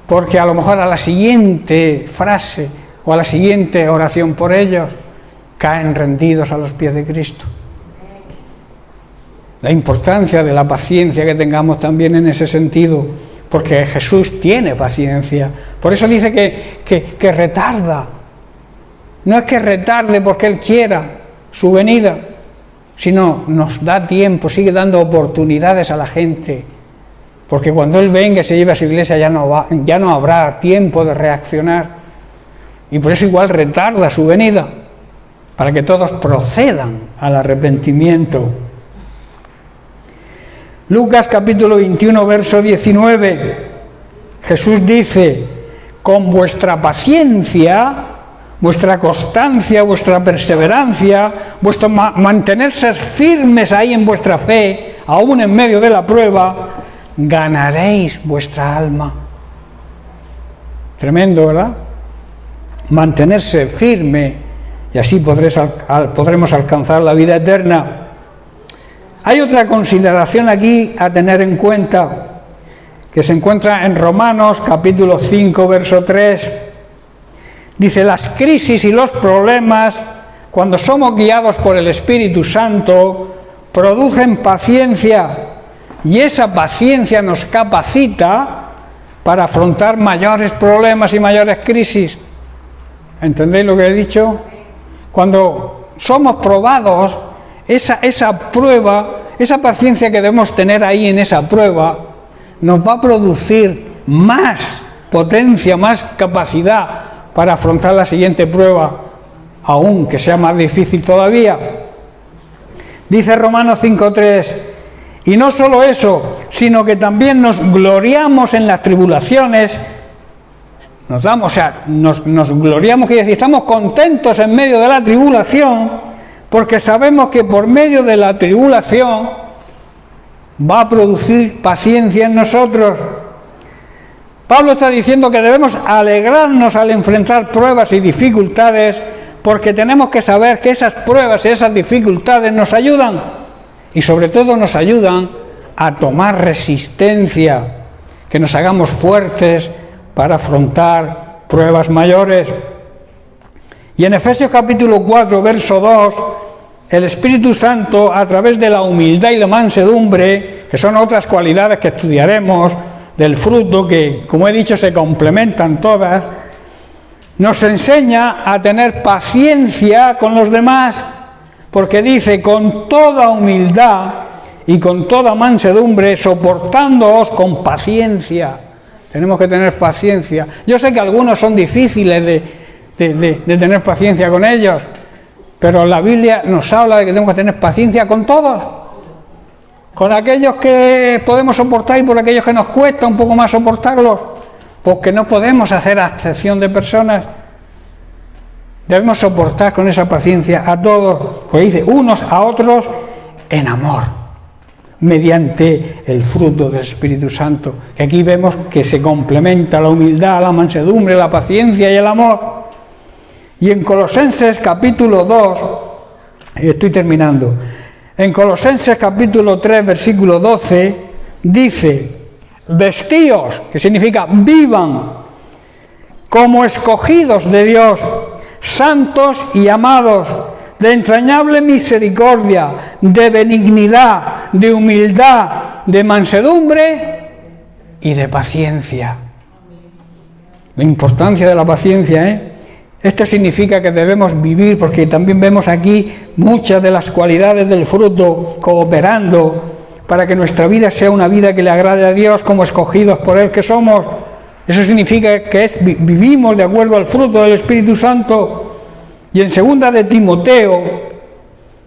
porque a lo mejor a la siguiente frase o a la siguiente oración por ellos caen rendidos a los pies de Cristo. La importancia de la paciencia que tengamos también en ese sentido, porque Jesús tiene paciencia. Por eso dice que retarda. No es que retarde porque Él quiera su venida, sino nos da tiempo, sigue dando oportunidades a la gente. Porque cuando Él venga y se lleve a su iglesia ya no habrá tiempo de reaccionar. Y por eso igual retarda su venida, para que todos procedan al arrepentimiento. Lucas capítulo 21, verso 19, Jesús dice: con vuestra paciencia vuestra constancia, vuestra perseverancia, vuestro mantenerse firmes ahí en vuestra fe, aún en medio de la prueba, ganaréis vuestra alma. Tremendo, ¿verdad? Mantenerse firme y así podremos alcanzar la vida eterna. Hay otra consideración aquí a tener en cuenta, que se encuentra en Romanos capítulo 5, verso 3. Dice, las crisis y los problemas, cuando somos guiados por el Espíritu Santo, producen paciencia, y esa paciencia nos capacita para afrontar mayores problemas y mayores crisis. ¿Entendéis lo que he dicho? Cuando somos probados, esa prueba, esa paciencia que debemos tener ahí en esa prueba, nos va a producir más potencia, más capacidad para afrontar la siguiente prueba, aún que sea más difícil todavía. Dice Romanos 5:3, y no solo eso, sino que también nos gloriamos en las tribulaciones, nos gloriamos, quiere decir, estamos contentos en medio de la tribulación, porque sabemos que por medio de la tribulación va a producir paciencia en nosotros. Pablo está diciendo que debemos alegrarnos al enfrentar pruebas y dificultades, porque tenemos que saber que esas pruebas y esas dificultades nos ayudan, y sobre todo nos ayudan a tomar resistencia, que nos hagamos fuertes para afrontar pruebas mayores. Y en Efesios capítulo 4, verso 2, el Espíritu Santo, a través de la humildad y la mansedumbre, que son otras cualidades que estudiaremos, del fruto que, como he dicho, se complementan todas, nos enseña a tener paciencia con los demás, porque dice, con toda humildad y con toda mansedumbre, soportándoos con paciencia. Tenemos que tener paciencia. Yo sé que algunos son difíciles de tener paciencia con ellos, pero la Biblia nos habla de que tenemos que tener paciencia con todos. Con aquellos que podemos soportar y por aquellos que nos cuesta un poco más soportarlos, porque no podemos hacer acepción de personas. Debemos soportar con esa paciencia a todos, pues dice, unos a otros en amor, mediante el fruto del Espíritu Santo, que aquí vemos que se complementa la humildad, la mansedumbre, la paciencia y el amor. Y en Colosenses capítulo 2, estoy terminando, en Colosenses capítulo 3, versículo 12, dice, vestíos, que significa vivan, como escogidos de Dios, santos y amados, de entrañable misericordia, de benignidad, de humildad, de mansedumbre y de paciencia. La importancia de la paciencia, ¿eh? Esto significa que debemos vivir, porque también vemos aquí muchas de las cualidades del fruto cooperando para que nuestra vida sea una vida que le agrade a Dios, como escogidos por Él que somos. Eso significa que vivimos de acuerdo al fruto del Espíritu Santo. Y en 2 de Timoteo,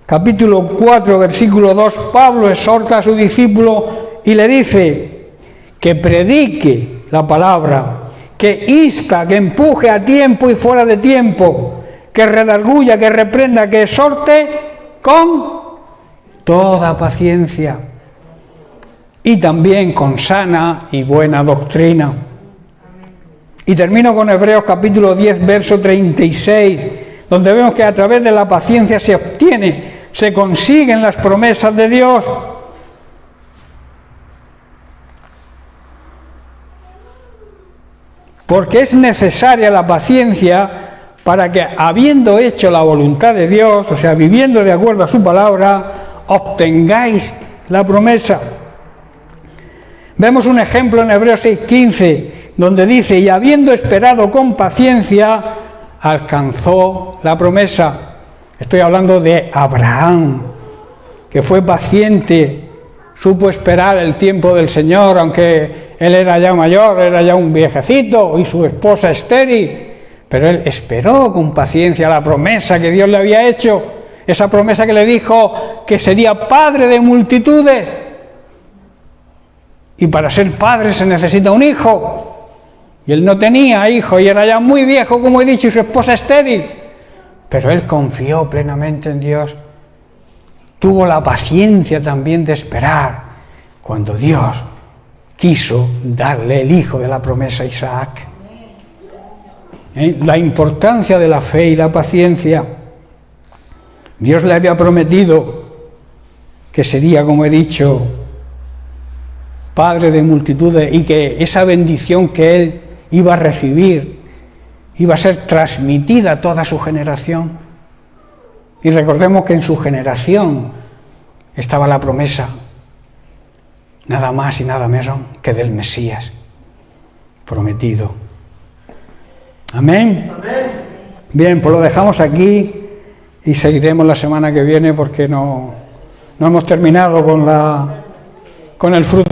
capítulo 4, versículo 2, Pablo exhorta a su discípulo y le dice que predique la palabra, que insta, que empuje a tiempo y fuera de tiempo, que redarguya, que reprenda, que exhorte con toda paciencia y también con sana y buena doctrina. Y termino con Hebreos capítulo 10, verso 36, donde vemos que a través de la paciencia se consiguen las promesas de Dios. Porque es necesaria la paciencia para que, habiendo hecho la voluntad de Dios, o sea, viviendo de acuerdo a su palabra, obtengáis la promesa. Vemos un ejemplo en Hebreos 6:15, donde dice, y habiendo esperado con paciencia, alcanzó la promesa. Estoy hablando de Abraham, que fue paciente, supo esperar el tiempo del Señor, aunque él era ya mayor, era ya un viejecito, y su esposa estéril, pero él esperó con paciencia la promesa que Dios le había hecho, esa promesa que le dijo que sería padre de multitudes, y para ser padre se necesita un hijo, Y él no tenía hijos y era ya muy viejo, como he dicho, y su esposa estéril. Pero él confió plenamente en Dios. Tuvo la paciencia también de esperar cuando Dios quiso darle el hijo de la promesa, Isaac. La importancia de la fe y la paciencia. Dios le había prometido que sería, como he dicho, padre de multitudes, y que esa bendición que él iba a recibir iba a ser transmitida a toda su generación. Y recordemos que en su generación estaba la promesa, nada más y nada menos que del Mesías prometido. Amén. Bien, pues lo dejamos aquí y seguiremos la semana que viene, porque no hemos terminado con el fruto.